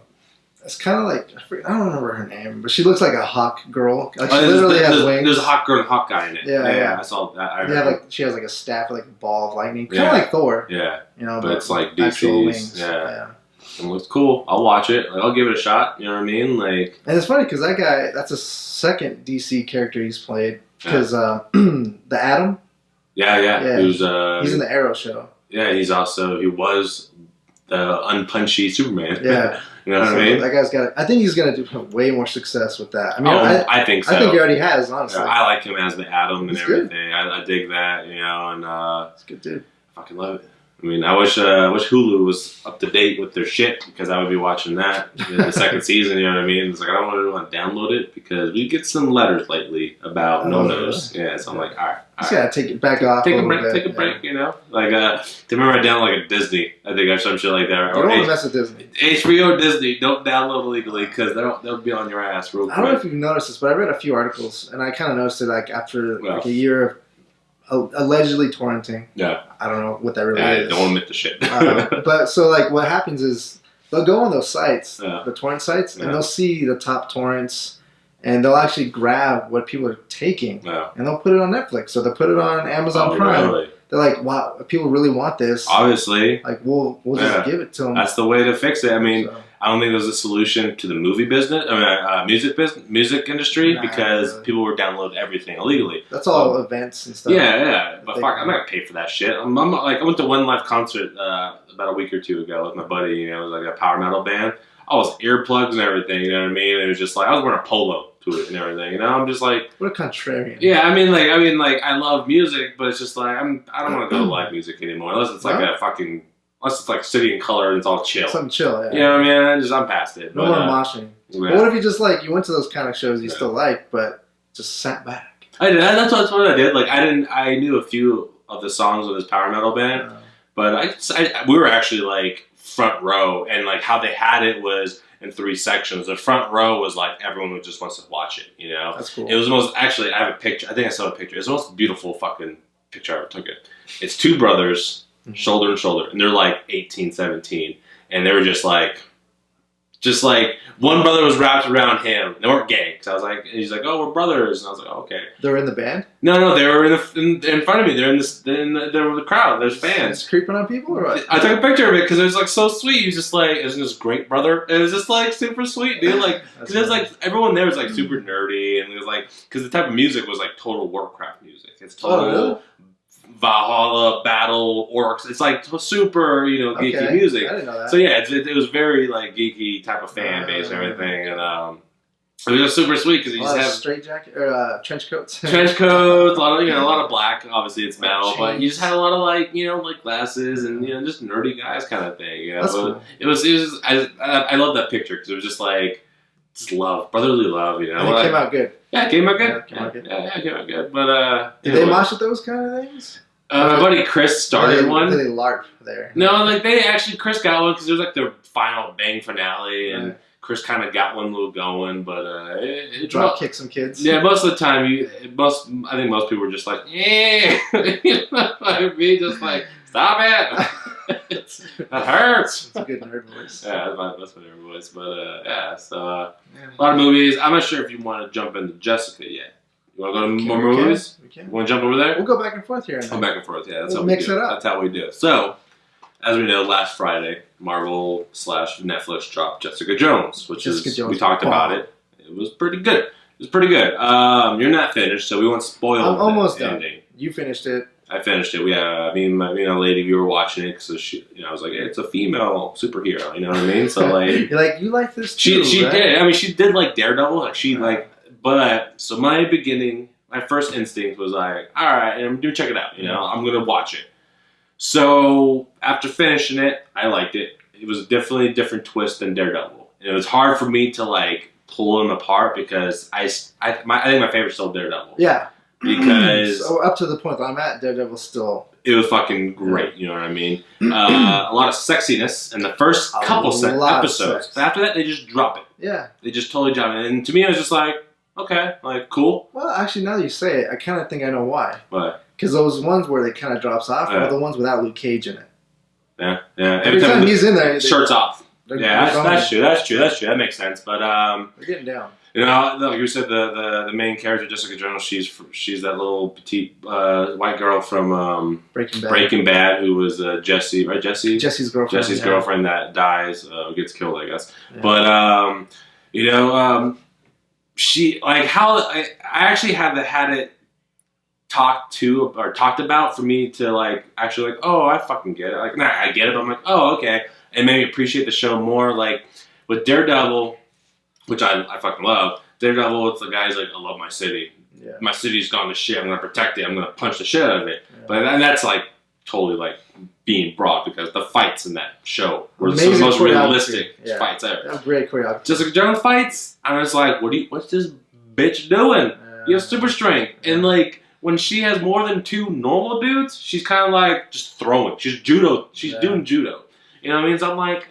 It's kind of like I don't remember her name, but she looks like a hawk girl. Like she literally has wings. There's a hawk girl and hawk guy in it. Yeah. I saw that. She has like a staff, like a ball of lightning, kind of like Thor. Yeah, but it's like actual DC's. Yeah. It looks cool. I'll watch it. I'll give it a shot. You know what I mean? And it's funny because that guy, that's a second DC character he's played. Because the Atom. Yeah. He's in the Arrow show. Yeah, he was the unpunchy Superman. Yeah. You know what I mean? That guy's got. I think he's gonna do way more success with that. I mean, I think so. I think he already has. Honestly, I like him as the Atom and everything. Good. I dig that. And it's good dude. I fucking love it. I mean, I wish Hulu was up to date with their shit because I would be watching that the second season. You know what I mean? It's like I don't really want to download it because we get some letters lately about no-nos. Yeah, so I'm like, all right. Just gotta take it back off. Take a break. You know, like to remember I download like a Disney. I think I have some shit like that. You don't want to mess with Disney. HBO or Disney, don't download illegally because they'll be on your ass real quick. I don't know if you've noticed this, but I read a few articles and I kind of noticed it like after like a year of allegedly torrenting. Yeah. I don't know what that really is. Don't admit the shit. But so like what happens is they'll go on those sites, the torrent sites, and they'll see the top torrents, and they'll actually grab what people are taking, and they'll put it on Netflix. So they'll put it on Amazon Prime. Really? They're like, wow, people really want this. Obviously. Like, we'll just give it to them. That's the way to fix it. I mean, I don't think there's a solution to the movie business, music industry, because people were downloading everything illegally. That's all events and stuff. Yeah. But fuck, I'm not going to pay for that shit. I went to one live concert about a week or two ago with my buddy. You know, it was like a power metal band. I was earplugs and everything, you know what I mean? And it was just like, I was wearing a polo to it and everything, you know? I'm just like... What a contrarian. Yeah, I mean, I love music, but it's just like, I don't want to go to live music anymore, unless it's like unless it's like City and Color and it's all chill. Something chill, yeah. You know what I mean? I'm past it. No more moshing. Yeah. But what if you just you went to those kind of shows you still like, but just sat back? I did. That's what I did. Like, I knew a few of the songs of this power metal band, but we were actually like front row, and like how they had it was in 3 sections. The front row was like everyone who just wants to watch it, you know? That's cool. It was the most, actually, I have a picture. I think I saw a picture. It's the most beautiful fucking picture I ever took it. It's 2 brothers, shoulder to shoulder, and they're like 18, 17. and they were just like one brother was wrapped around him. They weren't gay, because I was like, he's like, oh, we're brothers, and I was like, oh, okay. They were in the band? No, they were in front of me. They're in the crowd. There's fans. It's creeping on people, or what? I took a picture of it because it was like so sweet. He was just like, isn't this great, brother? It was just like super sweet, dude. Like, because it was like everyone there was like super nerdy, and it was like because the type of music was like total Warcraft music. It's total Valhalla battle orcs. It's like super, geeky music. I didn't know that. So yeah, it was very like geeky type of fan base and everything, and it was just super sweet because you just have straight jacket or trench coats. Trench coats, a lot of black. Obviously, it's metal, but you just had a lot of like glasses and just nerdy guys kind of thing. That's cool. It was. I love that picture because it was just like love, brotherly love. And it came out good. Yeah, it came out good. Yeah, it came out good. But did they mosh at those kind of things? My buddy Chris started one. Did they LARP there? No, like Chris got one because it was like their final bang finale, and Chris kind of got one little going, but it drop kick some kids. Yeah, most of the time, I think most people were just like, yeah, me just like, stop it, that hurts. It's a good nerd voice. Yeah, that's my nerd voice, but so a lot of movies. I'm not sure if you want to jump into Jessica yet. You want to go to more movies? We can. You want to jump over there? We'll go back and forth here. And Go back and forth, yeah. That's we'll how we mix do. it up. That's how we do. So, as we know, last Friday, Marvel/Netflix dropped Jessica Jones, which we talked about it. It was pretty good. You're not finished, so we won't spoil I'm almost the done. ending. You finished it. I finished it. Me and a lady, we were watching it because I was like, hey, it's a female superhero. You know what I mean? So like, you're like, you like this too, she right? did. I mean, she did like Daredevil. So my first instinct was like, all right, I'm gonna check it out. I'm gonna watch it. So after finishing it, I liked it. It was definitely a different twist than Daredevil, and it was hard for me to like pull them apart because I think my favorite's still Daredevil. Yeah. Because so up to the point that I'm at, Daredevil's still. It was fucking great. You know what I mean? A lot of sexiness in the first couple episodes. But after that, they just drop it. Yeah. They just totally drop it, and to me, I was just like, okay, like cool. Well, actually, now that you say it, I kind of think I know why. Why? Because those ones where they kind of drops off are the ones without Luke Cage in it. Yeah. Every time he's in there, shirts off. Yeah, that's true. That makes sense. But they're getting down. Like you said, the main character, Jessica Jones, she's that little petite white girl from Breaking Bad, who was Jesse, right? Jesse's girlfriend. Jesse's girlfriend that dies, gets killed, I guess. Yeah. But she I actually had it talked about for me to like actually like, oh, I fucking get it. Like, nah, I get it. But I'm like, oh, okay, and maybe appreciate the show more. Like with Daredevil, which I fucking love. Daredevil, it's the guy's like, I love my city. Yeah. My city's gone to shit. I'm gonna protect it. I'm gonna punch the shit out of it. Yeah. And that's like totally like being broad because the fights in that show were some of the most realistic fights ever. That was great choreography. Jessica Jones fights, I was like, what's this bitch doing? You have super strength, and like when she has more than two normal dudes, she's kind of like just throwing. She's judo. She's doing judo. You know what I mean? So I'm like,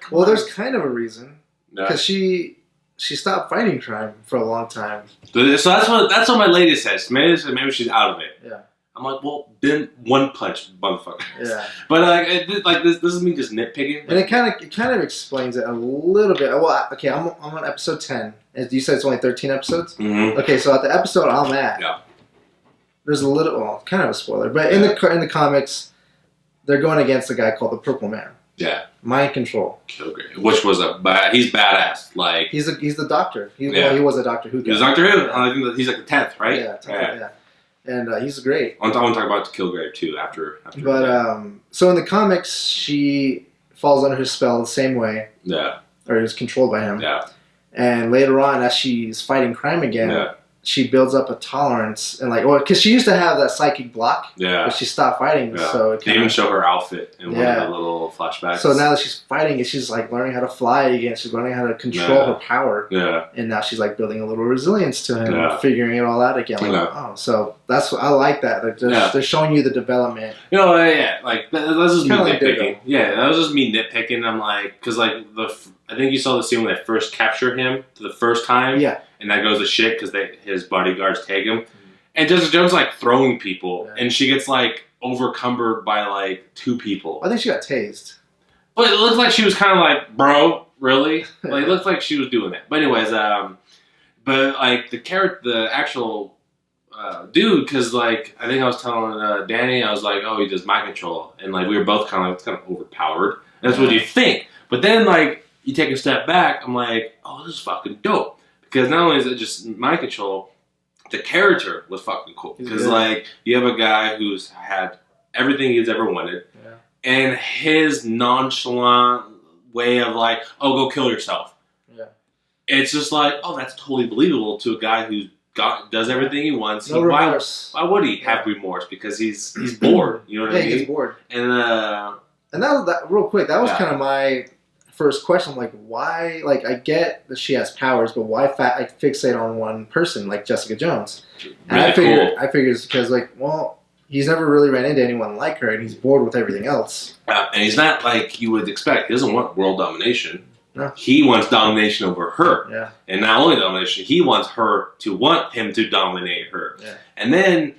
come on. There's kind of a reason because she stopped fighting crime for a long time. So that's what my lady says. Maybe she's out of it. Yeah. I'm like, well, then one punch, motherfucker. Yeah. But this is me just nitpicking. And it kind of explains it a little bit. Well, okay, I'm on episode 10. As you said, it's only 13 episodes. Mm-hmm. Okay, so at the episode I'm at, there's a little, kind of a spoiler, but in the comics, they're going against a guy called the Purple Man. Yeah. Mind control. Kilgrave, which was he's badass. Like he's the doctor. He was a Doctor Who guy. He was Doctor Who. I think he's like the 10th, right? Yeah. And he's great. I want to talk about Kilgrave too after. But so in the comics, she falls under his spell the same way. Yeah. Or is controlled by him. Yeah. And later on, as she's fighting crime again, she builds up a tolerance and because she used to have that psychic block. Yeah. But she stopped fighting. Yeah. So they even show her outfit in one of the little flashbacks. So now that she's fighting, she's like learning how to fly again. She's learning how to control her power. Yeah. And now she's like building a little resilience to him, and figuring it all out again. Like, so that's what I like. That they're showing you the development. Like that's just me nitpicking. That was just me nitpicking. I'm like, because like I think you saw the scene when they first capture him for the first time. Yeah. And that goes to shit because his bodyguards take him. And Jessica Jones like throwing people, and she gets like overcumbered by like two people. I think she got tased. But it looked like she was kind of like, bro, really? Like, it looked like she was doing that. But anyways, but like the actual dude, because like I think I was telling Danny, I was like, oh, he does mind control, and like we were both kind of like, it's kind of overpowered. That's what you think. But then like you take a step back, I'm like, oh, this is fucking dope. Because not only is it just mind control, the character was fucking cool. Because like you have a guy who's had everything he's ever wanted, and his nonchalant way of like, oh, go kill yourself. Yeah, it's just like, oh, that's totally believable to a guy who does everything he wants. No remorse. Why would he have remorse? Because he's bored. You know what I mean? He's bored. And that real quick, that was kind of my first question. Like, why? Like, I get that she has powers, but why fixate on one person like Jessica Jones? And really I figured it's because like, well, he's never really ran into anyone like her, and he's bored with everything else. And he's not like you would expect. He doesn't want world domination. No. He wants domination over her. Yeah. And not only domination, he wants her to want him to dominate her. Yeah. And then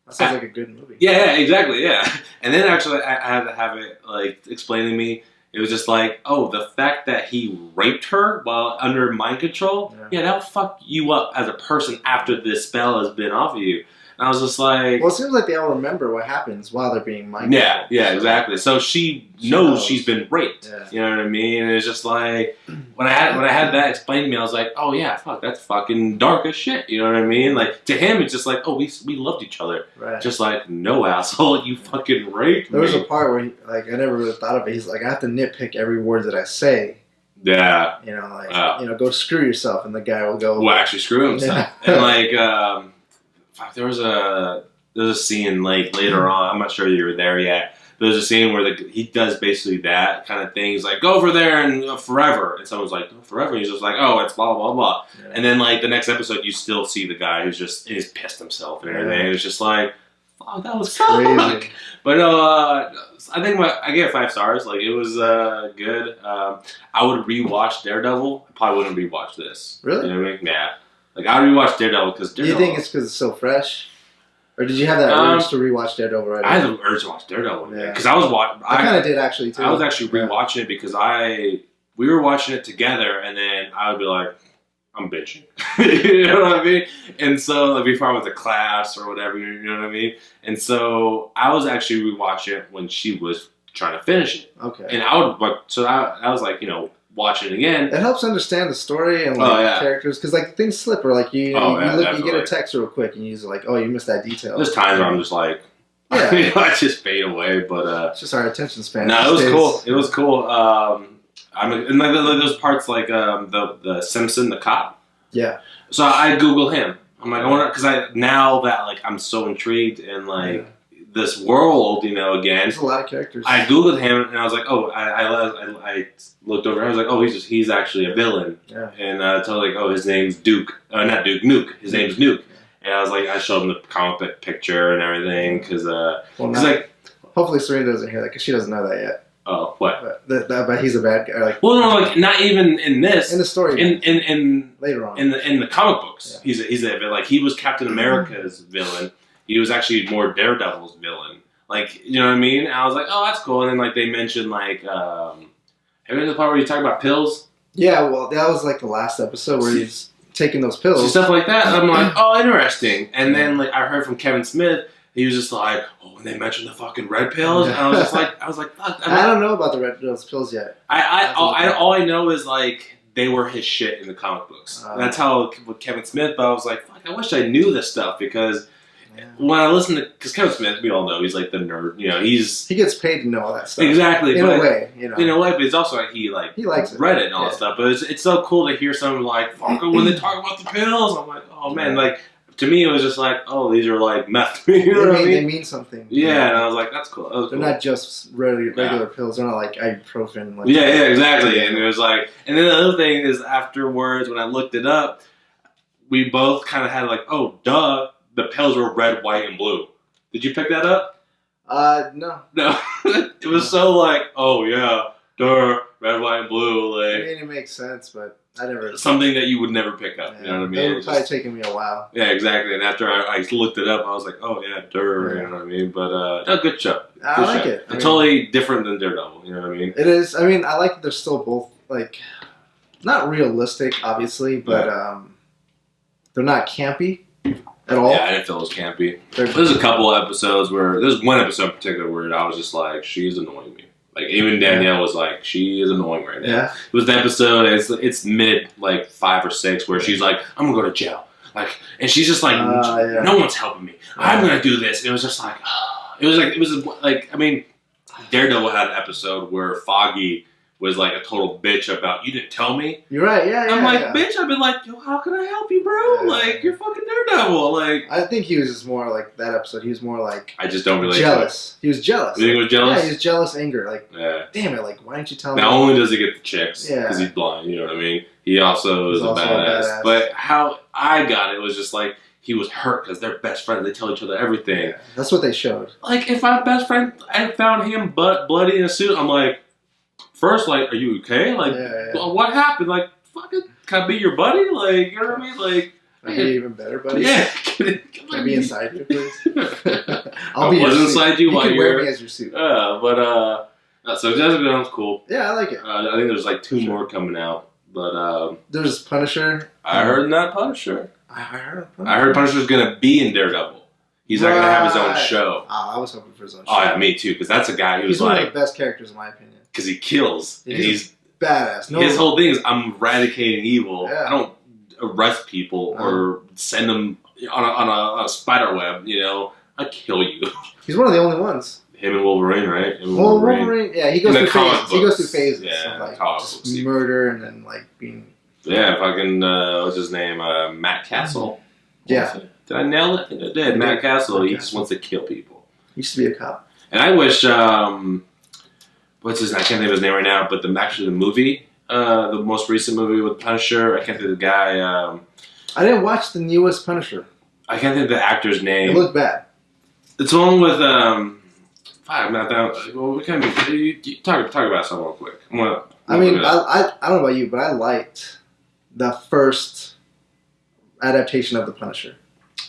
that sounds like a good movie. Yeah, exactly, yeah. And then actually I had to have it like explained to me. It was just like, oh, the fact that he raped her while under mind control, that'll fuck you up as a person after this spell has been off of you. And I was just like... Well, it seems like they all remember what happens while they're being mind controlled. Yeah, exactly. So she knows she's been raped. Yeah. You know what I mean? And it's just like, when I had that explained to me, I was like, oh yeah, fuck, that's fucking dark as shit. You know what I mean? Like, to him, it's just like, oh, we loved each other. Right. Just like, no, asshole, you fucking raped me. There was a part where, I never really thought of it. He's like, I have to nitpick every word that I say. Yeah. You know, like, go screw yourself. And the guy will go... Well, actually screw himself. And like, there was a scene like later on. I'm not sure you were there yet. There's a scene where he does basically that kind of thing. He's like, go over there and forever. And someone's like, forever. And he's just like, oh, it's blah blah blah. Yeah. And then like the next episode, you still see the guy he's pissed himself and everything. It's just like, oh, that was crazy. But I think I gave it 5 stars. Like, it was good. I would rewatch Daredevil. I probably wouldn't rewatch this. Really? You know what I mean? Yeah. Like, I would rewatch Daredevil because Daredevil... Do you think it's because it's so fresh? Or did you have that urge to rewatch Daredevil right I had the urge to watch Daredevil. Because I was watching... I kind of did, actually, too. I was actually rewatching it because we were watching it together, and then I would be like, I'm bitching. You know what I mean? And so, like, before I went to class or whatever, you know what I mean? And so, I was actually rewatching it when she was trying to finish it. Okay. And I would... So, I was like, watch it again. It helps understand the story and characters because like things slip or like you get a text real quick and you're like, oh, you missed that detail. There's times where I'm just like, I just fade away, but it's just our attention span. No, it was cool. It was cool. And like those parts like the Simpson, the cop. Yeah. So I Google him. I'm like, I wonder because now that like I'm so intrigued in like. This world, again. There's a lot of characters. I googled him and I was like, oh, I looked over. I was like, oh, he's actually a villain. Yeah. And I told like, oh, his name's Duke. Not Duke, Nuke. His name's Nuke. And I was like, I showed him the comic book picture and everything because hopefully Serena doesn't hear that because she doesn't know that yet. Oh, what? But he's a bad guy. Like, well, no, like not even in this. In the story. In later on. In the comic books, he's a like he was Captain America's villain. He was actually more Daredevil's villain. Like, you know what I mean? And I was like, oh, that's cool. And then, like, they mentioned, like, have you heard the part where you talk about pills? Yeah, well, that was, like, the last episode where he's taking those pills. So stuff like that. And I'm like, oh, interesting. And then, like, I heard from Kevin Smith, he was just like, oh, when they mentioned the fucking red pills. And I was like, fuck. I don't know about those pills yet. All I know is, like, they were his shit in the comic books. That's how, with Kevin Smith, but I was like, fuck, I wish I knew this stuff because... Yeah. When I listen to, because Kevin Smith, we all know he's like the nerd. He gets paid to know all that stuff. Exactly, in a way, In a way, but it's also like he likes read it and all that stuff. But it's so cool to hear someone like fuck when they talk about the pills. I'm like, oh man, like to me it was just like, oh, these are like meth. You know what I mean? They mean something. Yeah, and I was like, that's cool. They're not just regular pills. They're not like ibuprofen. Like yeah, exactly. And it was like, and then the other thing is afterwards when I looked it up, we both kind of had like, oh, duh. The pills were red, white, and blue. Did you pick that up? No. No. It was so like, oh yeah, duh, red, white, and blue. Like, I mean, it makes sense, but I never. something that you would never pick up. You know what I mean? It would It's probably just- taken me a while. yeah, exactly. And after I looked it up, I was like, oh yeah, Dur. You know what I mean? But no, good show. I Good like show. it. I mean- Totally different than Daredevil. You know what I mean? It is. I mean, I like that they're still both like not realistic, obviously, but they're not campy at all. Yeah, I didn't feel it was campy. They're- There's a couple episodes where there's one episode in particular where I was just like, she's annoying me. Like even Danielle was like, she is annoying right now. Yeah. It was the episode. It's mid like 5 or 6 where she's like, I'm gonna go to jail. Like, and she's just like, yeah. no one's helping me. I'm gonna do this. And it was just like, it was like I mean, Daredevil had an episode where Foggy was like a total bitch about you didn't tell me. You're right. Yeah. I'm like, yeah. bitch. I've been like, yo, how can I help you, bro? Yeah. Like, you're fucking Daredevil. Like, I think he was just more like that episode. He was more like I just don't relate. jealous. He was jealous. You think he was jealous? Yeah, he was jealous, anger. Like, Yeah. damn it! Like, why didn't you tell me? Not only does he get the chicks Yeah. because he's blind, you know what I mean. He also He's is also a a badass. badass. But how I got it was just like he was hurt because they're best friends. They tell each other everything. Yeah, that's what they showed. Like if my best friend I found him bloody in a suit, I'm like, first like, are you okay? Like, well, what happened? Like, fucking, can I be your buddy? Like, you know what I mean? Like, I'd be even better, buddy. yeah. Can I be inside you, please? I your was suit. inside you while can you wear were. me as your suit. So Jessica Jones cool. Yeah, I like it. I think there's like 2 more coming out, but There's Punisher. I heard not Punisher. I heard Punisher. I heard Punisher's gonna be in Daredevil. He's not gonna have his own Right. show. Oh, I was hoping for his own show. Oh yeah, me too. Because that's a guy who's He's one of like, the best characters in my opinion. because he kills. And he's Badass. No, his whole thing is I'm eradicating evil. Yeah. I don't arrest people or send them on a spider web. You know, I kill you. he's one of the only ones. Him and Wolverine, right? Him and Well, Wolverine, yeah, he goes In the through comic phases. He goes through books. phases. Yeah, of like comic just books. murder and then like being. Yeah, fucking what's his name? Matt Castle. Yeah. Did I nail it? I think I did. Matt Castle. Matt He just Castle. wants to kill people. He used to be a cop. And I wish, what's his name? I can't think of his name right now, but actually the movie, the most recent movie with Punisher, I can't think of the guy, I didn't watch the newest Punisher. I can't think of the actor's It name. looked bad. It's one with, I'm not that, well, we can you talk about something real quick. I mean, I don't know about you, but I liked the first adaptation of the Punisher.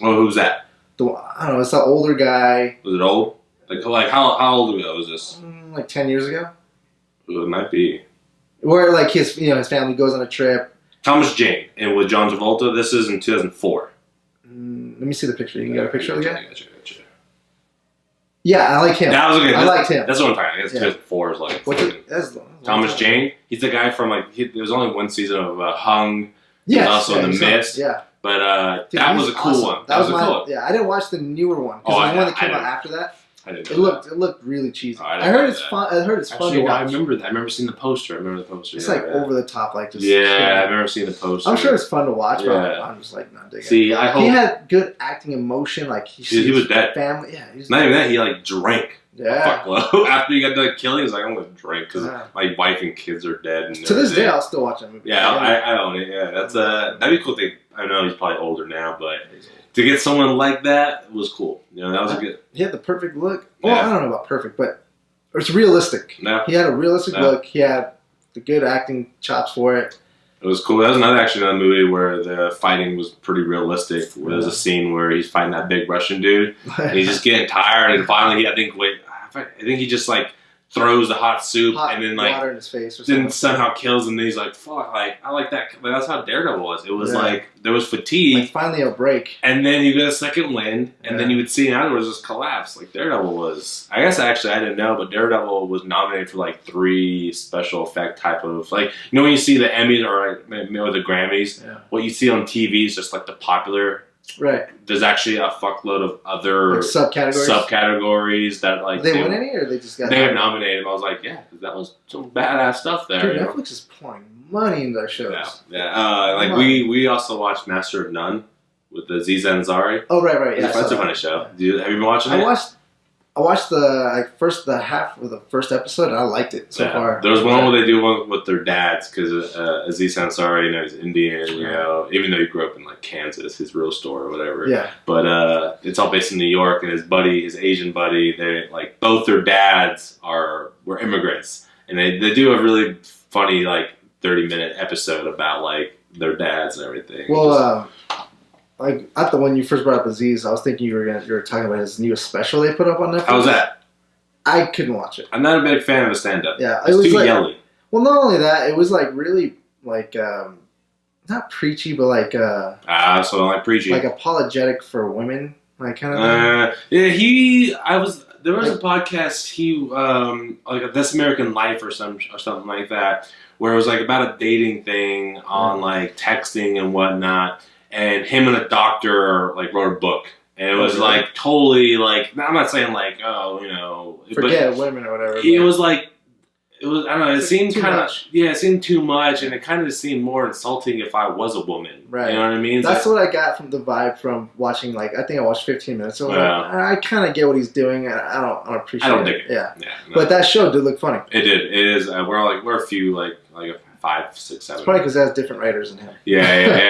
Well, who's that? I don't know. It's the older guy, Was it old? Like how old ago was this? like 10 years ago, Ooh, it might be. where like his his family goes on a trip. Thomas Jane, and with John Travolta, this is in 2004. Let me see the picture. You got a picture of the guy? I gotcha. Yeah, I like him. That was okay. I liked him. That's what I'm talking about. I guess Yeah. 2004 is like What's fucking- it? That's Thomas Jane. He's the guy from like there was only one season of Hung, Yes, also in The he's on- Mist. Yeah, but Dude, that he's was a cool awesome. one. That was a my cool one. yeah. I didn't watch the newer one because Oh, there's one I that came out didn't. after that. I didn't. It know looked really cheesy. Oh, I didn't I heard know it's that. fun. I heard it's that. fun Actually, to watch. I remember that. I remember seeing the poster. I remember the poster. It's yeah, like yeah. over the top, like just. Yeah, I remember seeing the poster. I'm sure it's fun to watch, but Yeah. I'm just like not digging. See, it. I hope He had good acting, emotion. Like he was dead. Family, yeah. He's Not even that. He like drank. yeah. Fuckload. After he got done killing, he's like, I'm gonna drink because Yeah. my wife and kids are dead. And To this day, everything. I'll still watch that movie. Yeah, I own it. Yeah, that's that'd be a cool thing. I know he's probably older now, but to get someone like that was cool. You know, that was a good. He had the perfect look. Well, Yeah. I don't know about perfect, but it's realistic. No, He had a realistic Yeah. look. He had the good acting chops for it. it was cool. That was another movie where the fighting was pretty realistic. Where there's a scene where he's fighting that big Russian dude, and he's just getting tired, and finally, I think he just like throws the hot soup, Hot and then like water in his face or then something. somehow kills him. And he's like, "Fuck!" Like I like that. Like, that's how Daredevil was. It was Yeah. like there was fatigue. Like finally a break. And then you get a second wind, and then Yeah. you would see him afterwards just collapse. Like Daredevil was, I guess actually I didn't know, but Daredevil was nominated for like 3 special effect type of like when you see the Emmys or the Grammys, Yeah. what you see on TV is just like the popular. Right. There's actually a fuckload of other Like subcategories. subcategories that like Did they win any or they just got They got nominated. I was like, yeah, 'cause that was some badass stuff there. Dude, you know? Netflix is pouring money into their shows. Yeah, yeah. Like Come we also watched Master of None with the Aziz Ansari. Oh right. Yeah, That's so- a funny show. Have you been watching I it? watched the half of the first episode and I liked it so far. There was one where they do one with their dads because Aziz Ansari, he's Indian, even though he grew up in like Kansas, his real store or whatever. Yeah. But it's all based in New York, and his Asian buddy, they like both their dads were immigrants, and they do a really funny like 30-minute episode about like their dads and everything. Well, like at the one you first brought up Aziz, I was thinking you were talking about his newest special they put up on Netflix. How was that? I couldn't watch it. I'm not a big fan of a stand-up. Yeah, it's was too like, yelly. Well, not only that, it was like really like not preachy, but like so I don't like preaching. like apologetic for women, like kind of. Yeah, there was a podcast like a This American Life or something like that, where it was like about a dating thing on like texting and whatnot, and him and a doctor like wrote a book. And it was like totally like, I'm not saying like, oh, you know, forget women or whatever. It was like, I don't know, it seemed kind of, it seemed too much, and it kind of seemed more insulting if I was a woman. Right. You know what I mean? That's what I got from the vibe from watching, like, I think I watched 15 minutes. So I kind of get what he's doing, and I don't appreciate it. I don't dig it. Yeah. No. But that show did look funny. It did. It is. We're a few, like 5, 6, 7. It's probably because it has different writers than him. Yeah,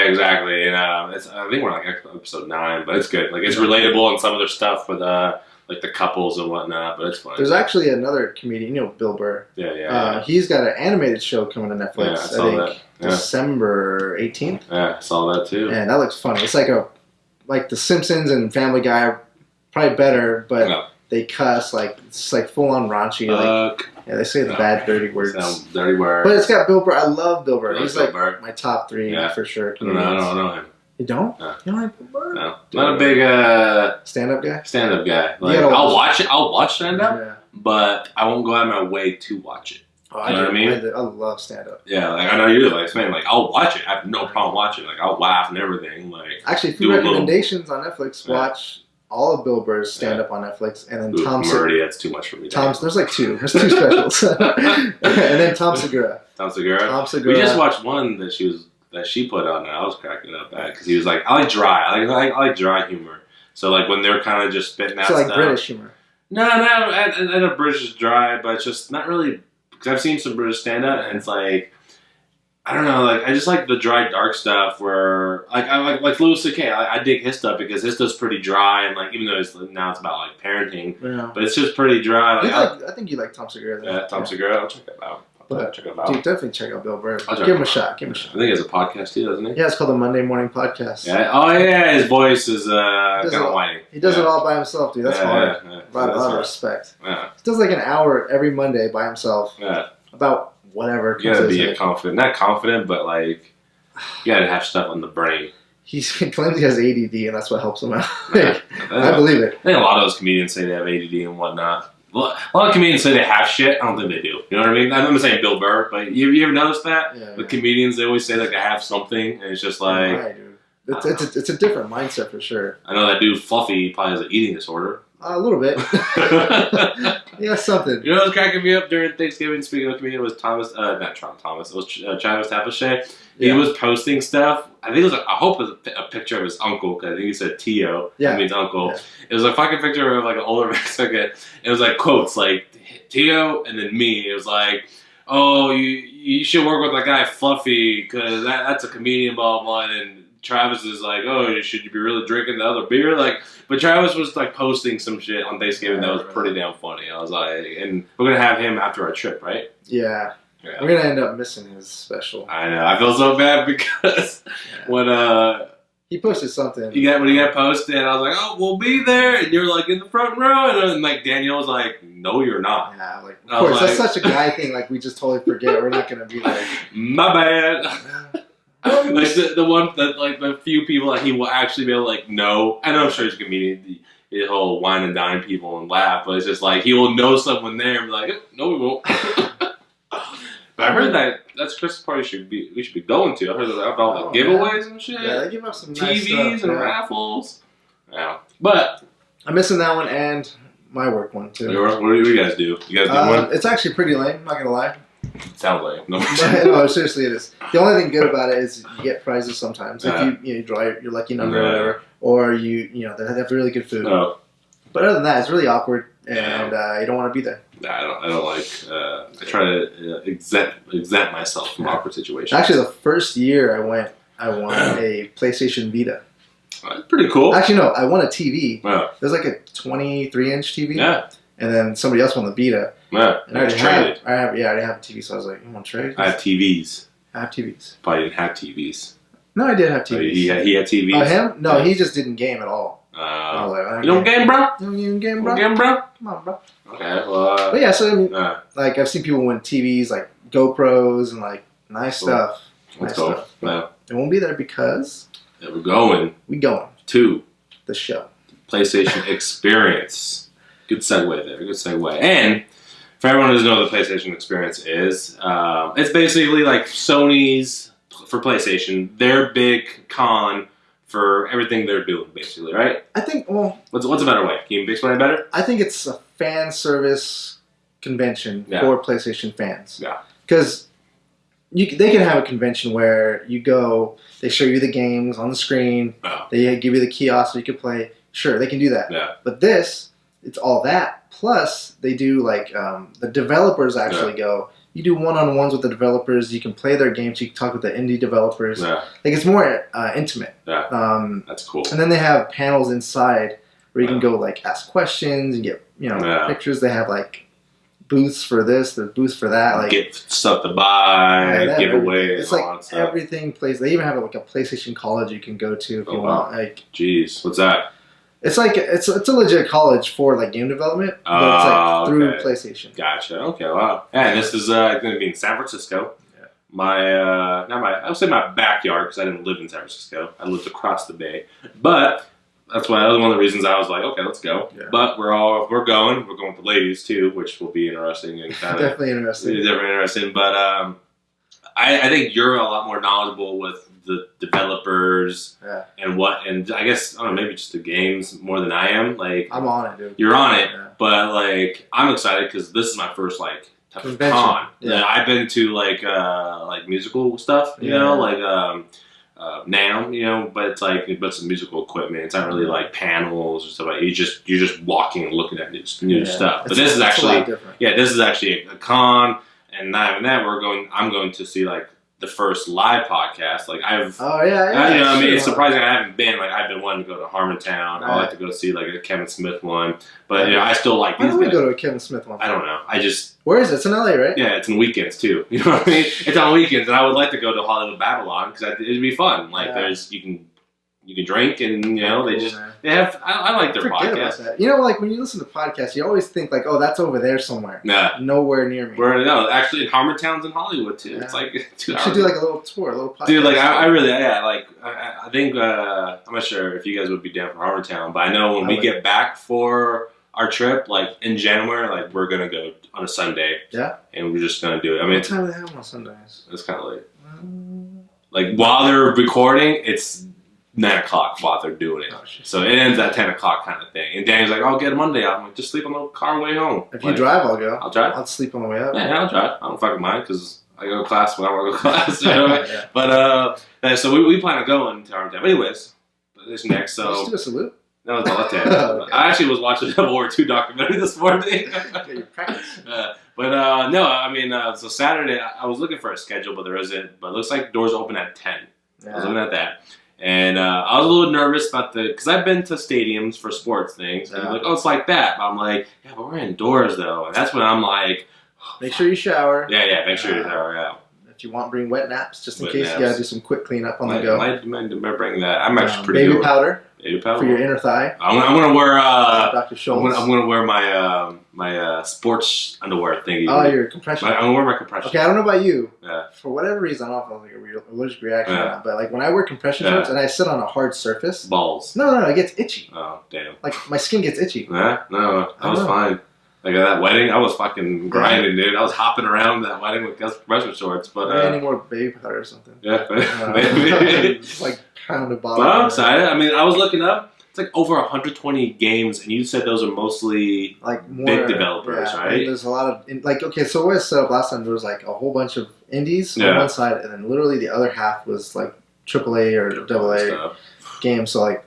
exactly. And I think we're like episode 9, but it's good. Like, it's relatable and some of their stuff with like the couples and whatnot, but it's fun. There's actually another comedian, Bill Burr. Yeah. He's got an animated show coming to Netflix. Yeah, I saw that. Yeah. December 18th. Yeah, I saw that too. And that looks funny. It's like The Simpsons and Family Guy, probably better, but they cuss it's like full on raunchy. Yeah, they say the bad dirty words. Dirty words. But it's got Bill Burr. I love Bill Burr. He's Bill like Burr. my top 3 for sure. I don't know him. You don't? No. You don't like Bill Burr? No. Not a big stand-up guy? Stand-up guy. Like, I'll watch it. I'll watch stand-up, but I won't go out of my way to watch it. Oh, you know what I mean? I love stand-up. Yeah, like I know you do. Like, man, like I'll watch it. I have no problem watching it. Like I'll laugh and everything. Like actually, a few recommendations on Netflix. Watch all of Bill Burr's stand-up on Netflix, and then Tom Segura. That's too much for me. There's like 2. There's 2 specials, and then Tom Segura. Tom Segura. We just watched one that she put on, and I was cracking up at because he was like, I like dry. I like dry humor. So like when they're kind of just spitting out stuff. Like British humor. No, and a British is dry, but it's just not really. Because I've seen some British stand-up, and it's like, I don't know, like I just like the dry, dark stuff where, like I like Louis C.K. I dig his stuff because his stuff's pretty dry, and like even though now it's about like parenting, but it's just pretty dry. Like, I think you like Tom Segura. Yeah, Tom Segura. I'll check it out. Dude, definitely check out Bill Burr. Give him a shot. I think he has a podcast too, doesn't he? Yeah, it's called the Monday Morning Podcast. Yeah. Oh yeah, his voice is kind of whiny. He does it all by himself, dude. That's hard. A lot of respect. Yeah. He does like an hour every Monday by himself. Yeah. About whatever. You gotta be not confident, but like you gotta have stuff on the brain. He claims he has ADD, and that's what helps him out. I believe it. I think a lot of those comedians say they have ADD and whatnot. A lot of comedians say they have shit. I don't think they do. You know what I mean? I'm not saying Bill Burr, but you ever noticed that? Yeah, with comedians, they always say like they have something, and it's just like... Right, dude. It's a different mindset for sure. I know that dude Fluffy probably has an eating disorder. A little bit. Yeah, something. You know what was cracking me up during Thanksgiving, speaking of comedian, was Thomas, not Thomas, it was Travis Tapache. He was posting stuff. I think it was, I hope it was a picture of his uncle, because I think he said Tio. That means uncle. Yeah. It was a fucking picture of like an older Mexican. It was like quotes like Tio and then me. It was like, oh, you should work with that guy Fluffy, because that's a comedian, blah, blah, and Travis is like, oh, should you be really drinking the other beer? Like, but Travis was like posting some shit on Thanksgiving that was pretty damn funny. I was like, and we're gonna have him after our trip, right? Yeah. We're gonna end up missing his special. I know. I feel so bad because when he posted something. When he got posted, I was like, oh, we'll be there, and you're like in the front row, and then like Danielle was like, no, you're not. Yeah, like of course that's such a guy thing. Like we just totally forget we're not gonna be there. My bad. Like the few people that he will actually be able to like know. I know I'm sure he's a comedian. The whole wine and dine people and laugh, but it's just like he will know someone there and be like, no, we won't. But I heard that's Christmas party we should be going to. I heard about all the giveaways and shit. Yeah, they give out some TVs nice stuff, and raffles. Yeah, but I'm missing that one and my work one too. What do you guys do? You guys do one? It's actually pretty lame. Not gonna lie. Sounds like no. No, seriously, it is. The only thing good about it is you get prizes sometimes if you draw your lucky number or whatever, or they have really good food. Oh. But other than that, it's really awkward, and you don't want to be there. I don't like. I try to exempt myself from awkward situations. Actually, the first year I won a PlayStation Vita. Pretty cool. Actually, no, I won a TV. Oh. It was like a 23-inch TV. Yeah. And then somebody else won the Vita. Yeah. And I already have a TV, so I was like, you want to trade? I have TVs. have TVs. Probably didn't have TVs. No, I did have So TVs. he had TVs. Oh, him? No, Yeah. he just didn't game at all. I was like, You don't game, bro? You don't game, You bro? don't game, bro? Come on, bro. Okay, well. But yeah, so I mean, Uh, like I've seen people win TVs, like GoPros and like nice Cool. stuff. let's Nice go. stuff. Yeah. It won't be there because Yeah, we're going we going to the show. PlayStation Experience. Good segue there. Good segue. And for everyone who doesn't know what the PlayStation Experience is, it's basically like Sony's for PlayStation, their big con for everything they're doing, basically, right? I think. Well, What's a better way? Can you explain it better? I think it's a fan service convention Yeah. for PlayStation fans. Yeah. Because they can have a convention where you go, they show you the games on the screen, Oh. they give you the kiosk so you can play. Sure, they can do that. Yeah. But this, it's all that. Plus, they do like the developers actually go. You do one-on-ones with the developers. You can play their games. You can talk with the indie developers. Yeah. Like it's more intimate. Yeah. That's cool. And then they have panels inside where you can Yeah. go like ask questions and get Yeah. pictures. They have like booths for this, there's booths for that. Like Get stuff to buy, they have giveaways, everything. It's all like that stuff. everything plays. They even have like a PlayStation college you can go to if Oh, you wow. want. Like Jeez, what's that? it's like it's a legit college for like game development, but it's like through okay. PlayStation. Gotcha. Okay, wow. And this is going to be in San Francisco. Yeah. I would say my backyard because I didn't live in San Francisco. I lived across the bay. But that was one of the reasons I was like, okay, let's go. Yeah. But we're going. We're going with the ladies too, which will be interesting and kind of Definitely interesting. interesting. But I think you're a lot more knowledgeable with the developers Yeah. and I guess I don't know, maybe just the games more than I am. Like I'm on it, dude. you're on it, Yeah. but like I'm excited because this is my first like type of Convention. con. Yeah. I've been to like musical stuff, you know, like NAMM, you know, but it's like it's some musical equipment. It's not really like panels or stuff like you're just walking and looking at new Yeah. stuff. But It's- this is it's a actually lot different. this is actually a con, and not even that I'm going to see like the first live podcast. Like I've Oh yeah, yeah. you know, I mean, sure. it's surprising I haven't been. Like, I've been wanting to go to Harmontown. I like to go see like a Kevin Smith one, but you know, I still like Why these don't we guys. go to a Kevin Smith one? I don't know. I just Where is it? It's in LA, right? yeah, it's in weekends too. You know what I mean? It's on weekends, and I would like to go to Hollywood Babylon because it'd be fun. Like, Yeah. there's you can drink, and you know they Cool, just man. they have. I like their Forget about podcast. that. You know, like when you listen to podcasts, you always think like, oh, that's over there somewhere. Nah, Nowhere near me. no, actually, Harmontown's in Hollywood too. Yeah. It's like 2 You hours. should do like a little tour, a little podcast. Dude, like I really, like I think I'm not sure if you guys would be down for Harmontown, but I know when I we would. get back for our trip, like in January, like we're gonna go on a Sunday. Yeah? And we're just gonna do it. I mean, What time do they have on Sundays? it's kind of late. Like while they're recording, it's 9 o'clock while they're doing it. Oh, shit. So it ends at 10 o'clock kind of thing. And Danny's like, "I'll get a Monday off." I'm like, "Just sleep on the car way home." If Like, you drive, I'll go. I'll drive. I'll sleep on the way up. Yeah, I'll drive. I don't fucking mind because I go to class when I want to go to class. You know? Yeah. But so we plan on going to Harmontown. Anyways, this next. Let's So do a salute. that was all that. Okay. I actually was watching the World War II documentary this morning. Get your practice. But no, I mean, so Saturday I was looking for a schedule, but there isn't. But it looks like doors open at 10. I was looking Yeah. at that. And I was a little nervous about because I've been to stadiums for sports things. And Yeah. like, oh, it's like that. But I'm like, yeah, but we're indoors though. And that's when I'm like, Make sure you shower. yeah, make sure you're there. Yeah. If you want, bring wet naps just in Wet case naps. you gotta do some quick cleanup on the go. Might bring that. I'm actually pretty baby good. powder Baby powder. for your inner thigh. I'm gonna wear Dr. Schultz. I'm gonna wear my my sports underwear thingy. Oh, your compression. I'm gonna wear my compression. Okay, I don't know about you. Yeah. For whatever reason, I don't know if it's like a allergic reaction or Yeah. not, but like when I wear compression Yeah. shorts and I sit on a hard surface, Balls. no, it gets itchy. Oh damn. Like my skin gets itchy. Yeah. No, I was know. fine. Like at that wedding, I was fucking grinding, dude. I was hopping around that wedding with compression shorts, but Maybe any more baby powder or something. yeah, maybe. It's like pound of But bottle. I'm excited. I mean, I was looking up. It's like over 120 games, and you said those are mostly Like more big developers, yeah, right? and there's a lot of like okay, so what I set up last time there was like a whole bunch of indies on Yeah. one side, and then literally the other half was like AAA or AA stuff. games. So like,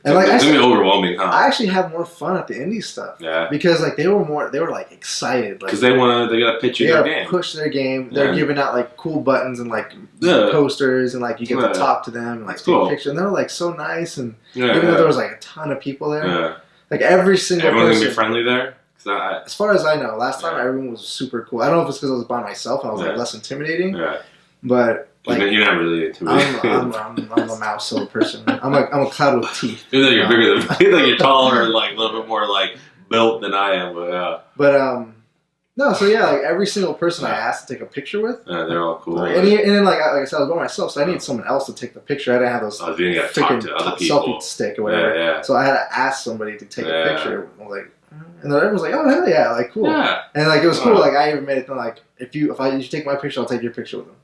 and like It's gonna be actually, overwhelming, huh? I actually have more fun at the indie stuff Yeah, because like they were like excited, like because they gotta pitch you they their gotta game. push their game. They're Yeah. giving out like cool buttons and like Yeah. posters, and like you get Yeah. to talk to them and like That's take cool. pictures. And they're like so nice, and Yeah, even yeah. though there was like a ton of people there, Yeah. like every single Everyone's person. gonna be friendly there. 'Cause As far as I know, last time Yeah. everyone was super cool. I don't know if it's because I was by myself and I was Yeah. like less intimidating, yeah, But like, you're not really intimidated. I'm a mouse of a person. I'm a cloud with teeth. You think you're bigger than. You think you're taller, and like a little bit more like built than I am. But no. So yeah, like every single person I asked to take a picture with, they're all cool. and then like I said, I was by myself, so I needed someone else to take the picture. I didn't have those then you gotta talk to other people. selfie stick or whatever. Yeah. So I had to ask somebody to take a picture. I'm like, and then everyone was like, "Oh hell yeah!" Like cool. Yeah. And like it was cool. Like I even made it thing like if you take my picture, I'll take your picture with them.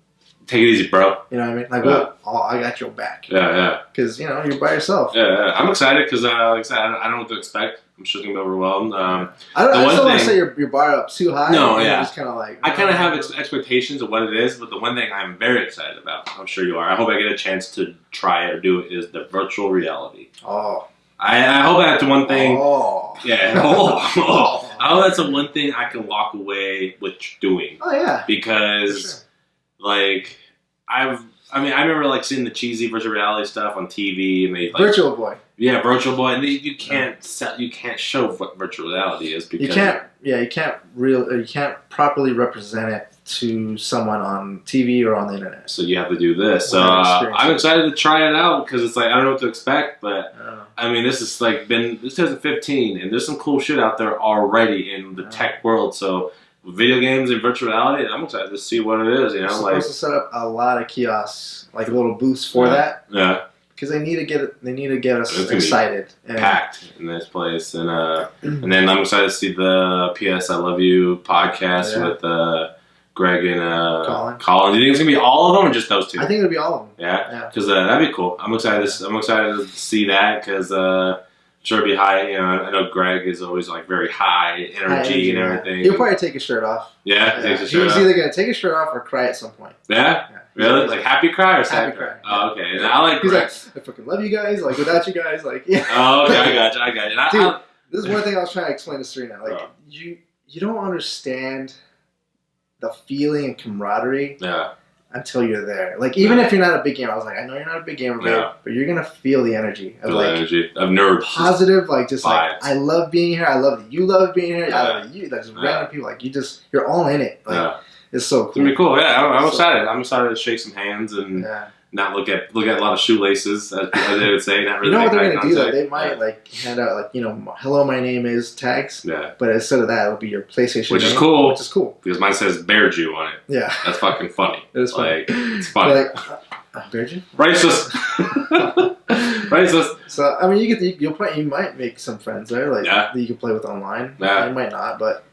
Take it easy, bro. You know what I mean? Like, well, I got your back. Yeah. Because you know you're by yourself. Yeah. I'm excited because, like I said, I don't know what to expect. I'm just gonna be overwhelmed. I don't want to say your bar up too high. No, yeah. Just kind of like I kind of have expectations of what it is, but the one thing I'm very excited about, I'm sure you are. I hope I get a chance to try it or do it. Is the virtual reality. Oh. I hope that's the one thing. Oh. Yeah. I hope that's the one thing I can walk away with doing. Oh yeah. Because, like, I remember like seeing the cheesy virtual reality stuff on TV, and they like, Virtual Boy. Yeah, Virtual Boy, and you can't show what virtual reality is because you can't properly represent it to someone on TV or on the internet. So you have to do this. So I'm excited to try it out because it's like I don't know what to expect, but I mean this is like this 2015, and there's some cool shit out there already in the tech world. So video games and virtual reality, I'm excited to see what it is. You know, they're supposed to set up a lot of kiosks, like little booths for that. Yeah. Because they need to get us excited. Packed in this place, and then I'm excited to see the PS I Love You podcast with Greg and Colin. Do you think it's gonna be all of them or just those two? I think it'll be all of them. Yeah, because that'd be cool. I'm excited to see that because sure it'd be high. You know, I know Greg is always like very high energy and everything. He'll probably take his shirt off. Yeah, takes his shirt off. He's either gonna take his shirt off or cry at some point. Yeah. Really? Like happy cry or sad cry? Oh, okay. And I like He's Greg. like, I fucking love you guys. Like without you guys, like yeah. Oh, okay. I got you. And Dude, this is one thing I was trying to explain to Serena. Like you don't understand the feeling and camaraderie until you're there. Like even if you're not a big gamer, I was like, I know you're not a big gamer, but you're gonna feel the energy of of nerves, positive, like just vibes. Like I love being here. I love that you love being here. I love you. Like just random people. Like you're all in it. Like it's so cool. It's gonna be cool. Yeah, I'm excited. I'm excited to shake some hands and not look at a lot of shoelaces, as they would say. Not really. You know what they're gonna do though? They might like hand out like hello, my name is tags. Yeah. But instead of that, it'll be your PlayStation which name, is cool. Which is cool because mine says Bear Jew on it. Yeah. That's fucking funny. It is funny. Like it's funny. Like Bear Jew. Racist. Racist. So I mean, you might make some friends there, like that you can play with online. Yeah. You might not, but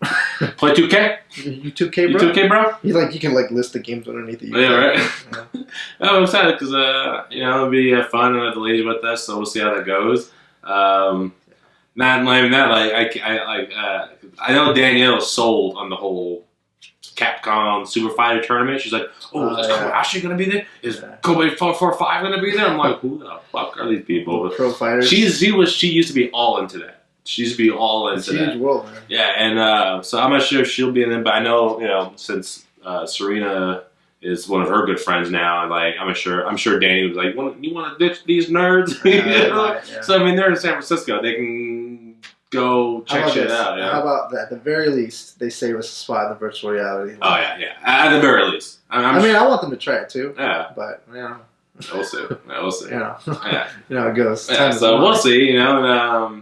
play 2K. You 2K, bro. You 2K, bro. You can like list the games underneath it. Yeah, right. I'm excited because it'll be fun and the ladies with us, so we'll see how that goes. Not even that. I know Danielle's sold on the whole Capcom Super Fighter tournament. She's like, oh, is Kobayashi gonna be there? Is Kobe 445 gonna be there? I'm like, who the fuck are these people? Pro fighters. She used to be all into that. She used to be all into that. Huge world, man. Yeah, and so I'm not sure if she'll be in them, but I know, since Serena is one of her good friends now, and like I'm sure Danny was like, you want to ditch these nerds? So I mean, they're in San Francisco. They can go check shit out. Yeah. How about that? At the very least, they save us a spot in the virtual reality. Oh yeah. At the very least. I want them to try it too. Yeah. But we'll see. We'll see. Yeah. You know how it goes. Yeah, so we'll see. And I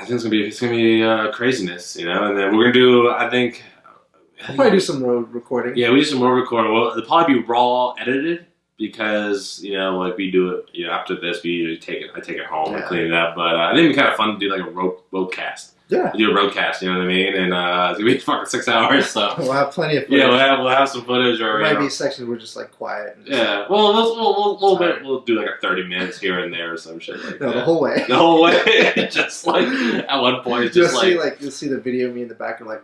think it's gonna be craziness. And then we're gonna do. I think. We'll probably do some road recording. Yeah, we do some more recording. Well, it'll probably be raw edited because like we do it. After this, we usually I take it home and clean it up. But I think it'd be kind of fun to do like a roadcast. Yeah, do a roadcast. You know what I mean? And it's gonna be fucking 6 hours. So we'll have plenty of footage. Yeah, we'll have some footage. Or there might be sections where just like quiet. And just we'll do like a 30 minutes here and there or some shit like that. The whole way. The whole way. Just like at one point, it's just you'll see the video of me in the back and like.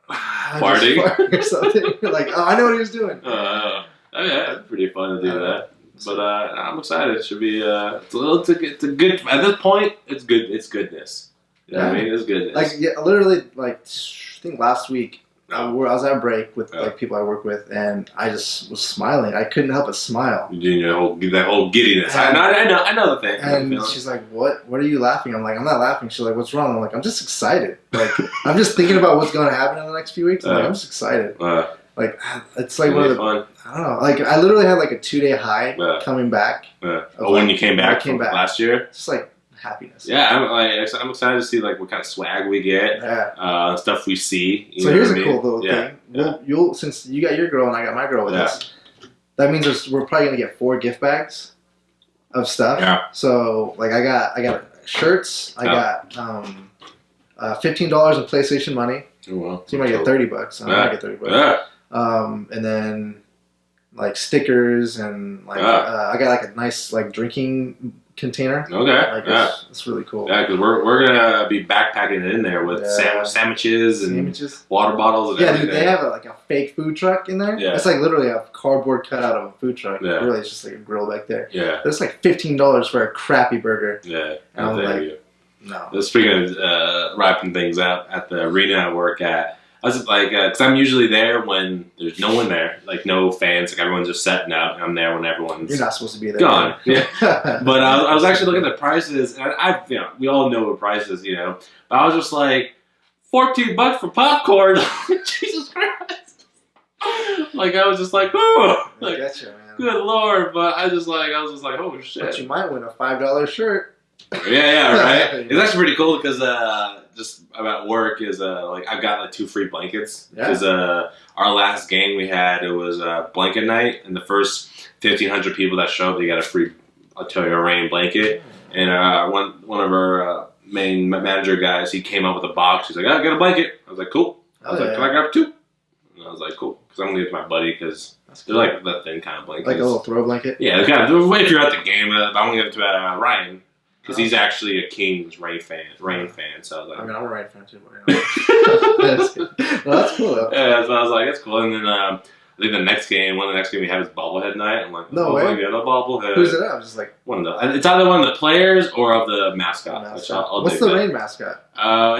Farting or something. You're like, oh, I know what he was doing. It's pretty fun to do that. But I'm excited. It should be. It's a good. At this point, it's good. It's goodness. You know what I mean? It's goodness. Like literally, I think last week I was at a break with people I work with, and I just was smiling. I couldn't help but smile. You know, that whole giddiness. I know the thing. And she's like, "What are you laughing?" I'm like, "I'm not laughing." She's like, "What's wrong?" I'm like, "I'm just excited. Like, I'm just thinking about what's going to happen in the next few weeks. I'm just excited." Like it's like one of the fun. I don't know. Like I literally had like a 2-day high coming back. Yeah. Oh, when you came back, last year? Just like happiness. Yeah, I'm excited to see like what kind of swag we get. Yeah. Stuff we see. So here's a cool little thing. You'll since you got your girl and I got my girl with us, that means we're probably gonna get 4 gift bags of stuff. Yeah. So like I got shirts. I got $15 in PlayStation money. Oh, wow. So you might get $30. I might get $30. Yeah. And then like stickers and like I got like a nice like drinking container. Okay. Like it's really cool. Yeah, because we're gonna be backpacking it in there with sandwiches and water bottles and everything. Dude, they have like a fake food truck in there. Yeah. It's like literally a cardboard cutout of a food truck. Yeah. Really, it's just like a grill back there. Yeah. But it's like $15 for a crappy burger. Yeah. And I was like, no. Speaking of wrapping things up at the arena I work at, I was like, because I'm usually there when there's no one there, like no fans, like everyone's just setting up. And I'm there when everyone's You're not supposed to be there. Gone. Yeah. But I was actually looking at prices, and we all know what prices, But I was just like, $14 for popcorn. Jesus Christ. Like I was just like, oh, like, getcha, man. Good Lord. But I was just like, oh shit. But you might win a $5 shirt. Yeah, right. It's actually pretty cool because just about work is like I've got like 2 free blankets because our last game we had it was blanket night, and the first 1,500 people that show up they got a free Toyo Rain blanket, and one of our main manager guys he came up with a box. He's like, "I got a blanket." I was like, "Cool." I was like, "Can I grab 2?" And I was like, "Cool," because I'm gonna give it to my buddy because they're like that thin kind of blanket, like a little throw blanket. Yeah, kind of. If you're at the game, I'm gonna give it to Ryan. Because he's actually a Kings Rain fan, so I was like... I mean, I'm a Rain fan too, but that's cool, though. Yeah, so I was like, it's cool. And then I think one of the next game we have is bobblehead night. I'm like, no way. Yeah, a bobblehead. Who's it at? I'm just like... It's either one of the players or of the mascot. What's the Rain mascot?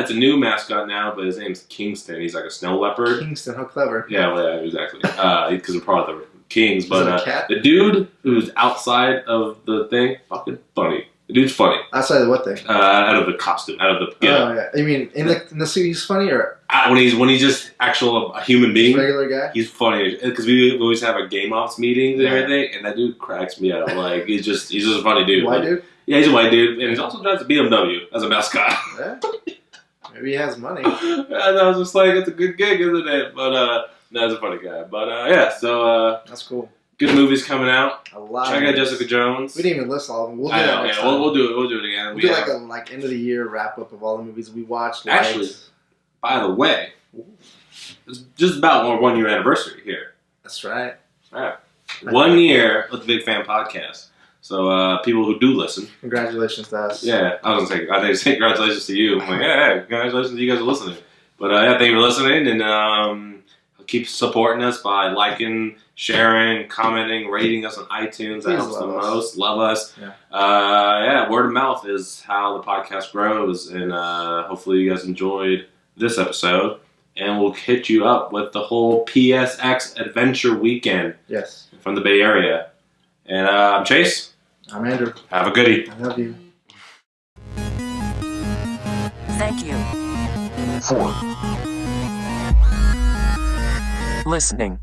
It's a new mascot now, but his name's Kingston. He's like a snow leopard. Kingston, how clever. Yeah, well, yeah, exactly. Because we're part of the Kings. But the dude who's outside of the thing, fucking funny. The dude's funny. Outside of what thing? Out of the costume, out of the getup. Oh yeah. You mean in the suit he's funny, or when he's just a human being, regular guy? He's funny because we always have our game ops meetings and everything, and that dude cracks me up. Like he's just a funny dude. White dude? Yeah, he's a white dude, and he also drives a BMW as a mascot. Yeah. Maybe he has money. And I was just like, it's a good gig, isn't it? But that's a funny guy. But yeah, so that's cool. Good movies coming out. A lot. Check out Jessica Jones. We didn't even list all of them. We'll do that next time. We'll do it. We'll do it again. We'll do like a end of the year wrap up of all the movies we watched. Actually, by the way, it's just about our 1 year anniversary here. That's right. Yeah. 1 year with the Big Fan Podcast. So people who do listen, congratulations to us. Yeah, I was gonna say congratulations to you. I'm like, yeah, congratulations to you guys for listening. But yeah, thank you for listening, and keep supporting us by liking, sharing, commenting, rating us on iTunes. That helps the most. Love us. Yeah. Word of mouth is how the podcast grows, and hopefully you guys enjoyed this episode. And we'll hit you up with the whole PSX Adventure Weekend. Yes. From the Bay Area. And I'm Chase. I'm Andrew. Have a goodie. I love you. Thank you. For listening.